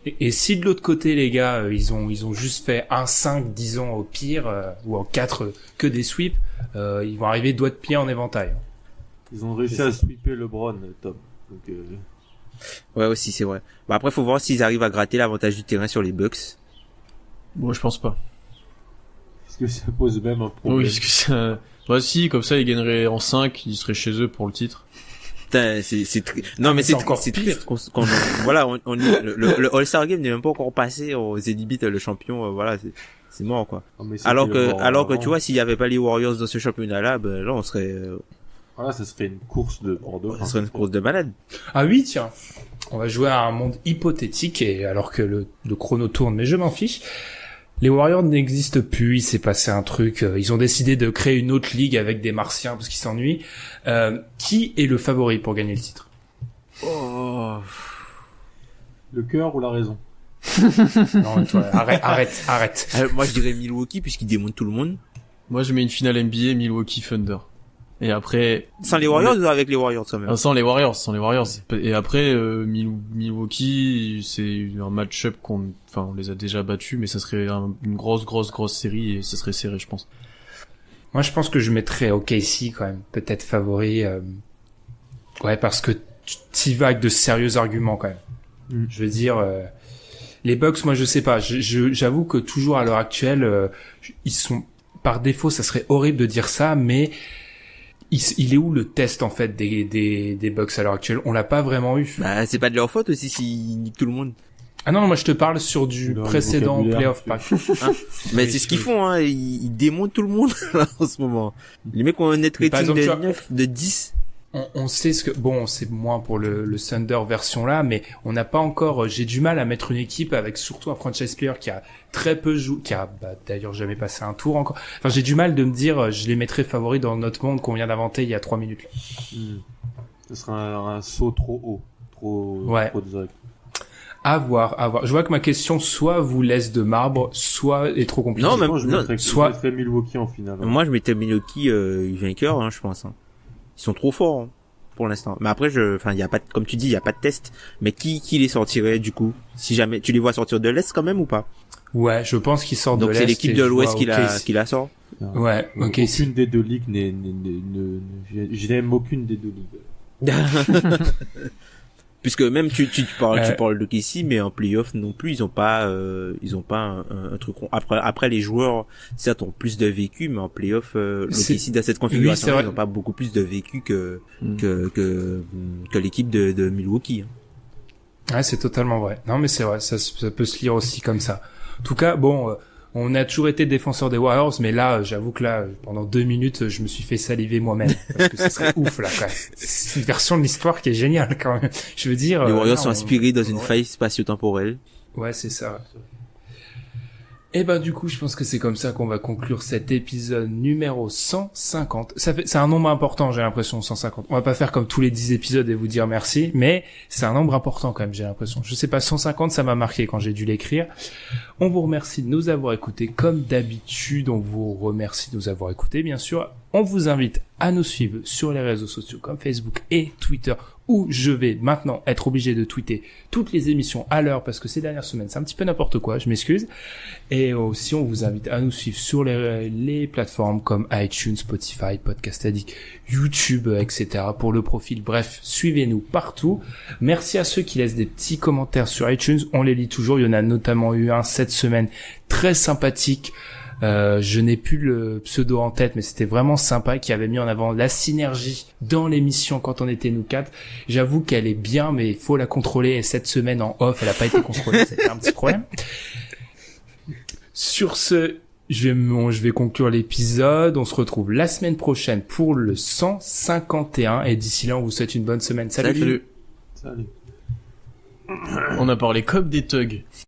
et si de l'autre côté les gars, ils ont juste fait un 5 disons au pire, ou en 4 que des sweeps, ils vont arriver doigt de pied en éventail. Ils ont réussi à sweeper LeBron, Tom. Donc, Ouais, aussi, c'est vrai. Bah, après, faut voir s'ils arrivent à gratter l'avantage du terrain sur les Bucks. Moi, je pense pas. Est-ce que ça pose même un problème? Oui, est-ce que ça... Bah si, comme ça, ils gagneraient en 5, ils seraient chez eux pour le titre. Putain, non, mais c'est encore c'est pire. triste voilà, le All-Star Game n'est même pas encore passé, on élimine le champion, voilà, c'est mort, quoi. Alors que tu vois, s'il y avait pas les Warriors dans ce championnat-là, ben, là, on serait, voilà, ça serait une course de Bordeaux. ça serait une course de malade. Ah oui, tiens. On va jouer à un monde hypothétique et alors que le chrono tourne, mais je m'en fiche. Les Warriors n'existent plus, il s'est passé un truc, ils ont décidé de créer une autre ligue avec des Martiens parce qu'ils s'ennuient. Qui est le favori pour gagner le titre? Oh. Le cœur ou la raison? Non, toi, arrête. Moi, je dirais Milwaukee puisqu'ils démontent tout le monde. Moi, je mets une finale NBA Milwaukee Thunder. Et après... Sans les Warriors ou avec les Warriors, quand même? Sans les Warriors. Et après, Milwaukee, c'est un match-up on les a déjà battus, mais ça serait une grosse série et ça serait serré, je pense. Moi, je pense que je mettrais OKC quand même, peut-être favori. Ouais, parce que tu vas avec de sérieux arguments quand même. Je veux dire, les Bucks, moi, je sais pas. J'avoue que toujours à l'heure actuelle, ils sont par défaut. Ça serait horrible de dire ça, mais il est où le test en fait des Bucks à l'heure actuelle? On l'a pas vraiment eu. Bah, c'est pas de leur faute aussi s'ils niquent tout le monde. Ah non, moi je te parle sur du précédent playoff pack. Hein mais c'est ce qu'ils font, hein. Ils démontent tout le monde, là, en ce moment. Les mecs ont un net rating de 9, de 10. On sait ce que, bon, c'est moins pour le Thunder version là, mais on n'a pas encore, j'ai du mal à mettre une équipe avec surtout un franchise player qui a très peu joué, qui a, d'ailleurs jamais passé un tour encore. Enfin, j'ai du mal de me dire, je les mettrais favoris dans notre monde qu'on vient d'inventer il y a 3 minutes. Ce serait un saut trop haut. Trop direct. À voir. Je vois que ma question soit vous laisse de marbre, soit est trop compliquée. Non, même, je mettrais Milwaukee en finale. Hein. Moi, je mettais Milwaukee, vainqueur, hein, je pense, hein. Ils sont trop forts, hein, pour l'instant. Mais après, il y a pas, comme tu dis, il y a pas de test. Mais qui les sortirait, du coup? Si jamais, tu les vois sortir de l'Est quand même ou pas? Ouais, je pense qu'ils sortent de l'Est. Donc c'est l'équipe de l'Ouest qui la sort? Ouais, ok. Aucune des deux ligues je n'aime aucune des deux ligues. Puisque même tu parles de Casey, mais en playoff non plus, ils ont pas un truc. Après les joueurs, certes, ont plus de vécu, mais en playoff, le Casey dans cette configuration, ils ont pas beaucoup plus de vécu que l'équipe de Milwaukee. Ouais, c'est totalement vrai. Non, mais c'est vrai, ça peut se lire aussi comme ça. En tout cas, bon, on a toujours été défenseur des Warriors, mais là, j'avoue que là, pendant 2 minutes, je me suis fait saliver moi-même. Parce que ce serait ouf, là, quand même. C'est une version de l'histoire qui est géniale, quand même. Je veux dire... Les Warriors sont inspirés dans une faille spatio-temporelle. Ouais, c'est ça. Et ben, du coup, je pense que c'est comme ça qu'on va conclure cet épisode numéro 150. C'est un nombre important, j'ai l'impression, 150. On va pas faire comme tous les 10 épisodes et vous dire merci, mais c'est un nombre important quand même, j'ai l'impression. Je sais pas, 150, ça m'a marqué quand j'ai dû l'écrire. On vous remercie de nous avoir écoutés comme d'habitude. On vous remercie de nous avoir écoutés, bien sûr. On vous invite à nous suivre sur les réseaux sociaux comme Facebook et Twitter, où je vais maintenant être obligé de tweeter toutes les émissions à l'heure parce que ces dernières semaines, c'est un petit peu n'importe quoi, je m'excuse. Et aussi, on vous invite à nous suivre sur les plateformes comme iTunes, Spotify, Podcast Addict, YouTube, etc. pour le profil. Bref, suivez-nous partout. Merci à ceux qui laissent des petits commentaires sur iTunes. On les lit toujours. Il y en a notamment eu un cette semaine très sympathique. Je n'ai plus le pseudo en tête, mais c'était vraiment sympa, qui avait mis en avant la synergie dans l'émission quand on était nous 4. J'avoue qu'elle est bien, mais il faut la contrôler, et cette semaine en off, elle a pas été contrôlée, c'était un petit problème. Sur ce, je vais conclure l'épisode. On se retrouve la semaine prochaine pour le 151, et d'ici là, on vous souhaite une bonne semaine. Salut. On a parlé comme des thugs.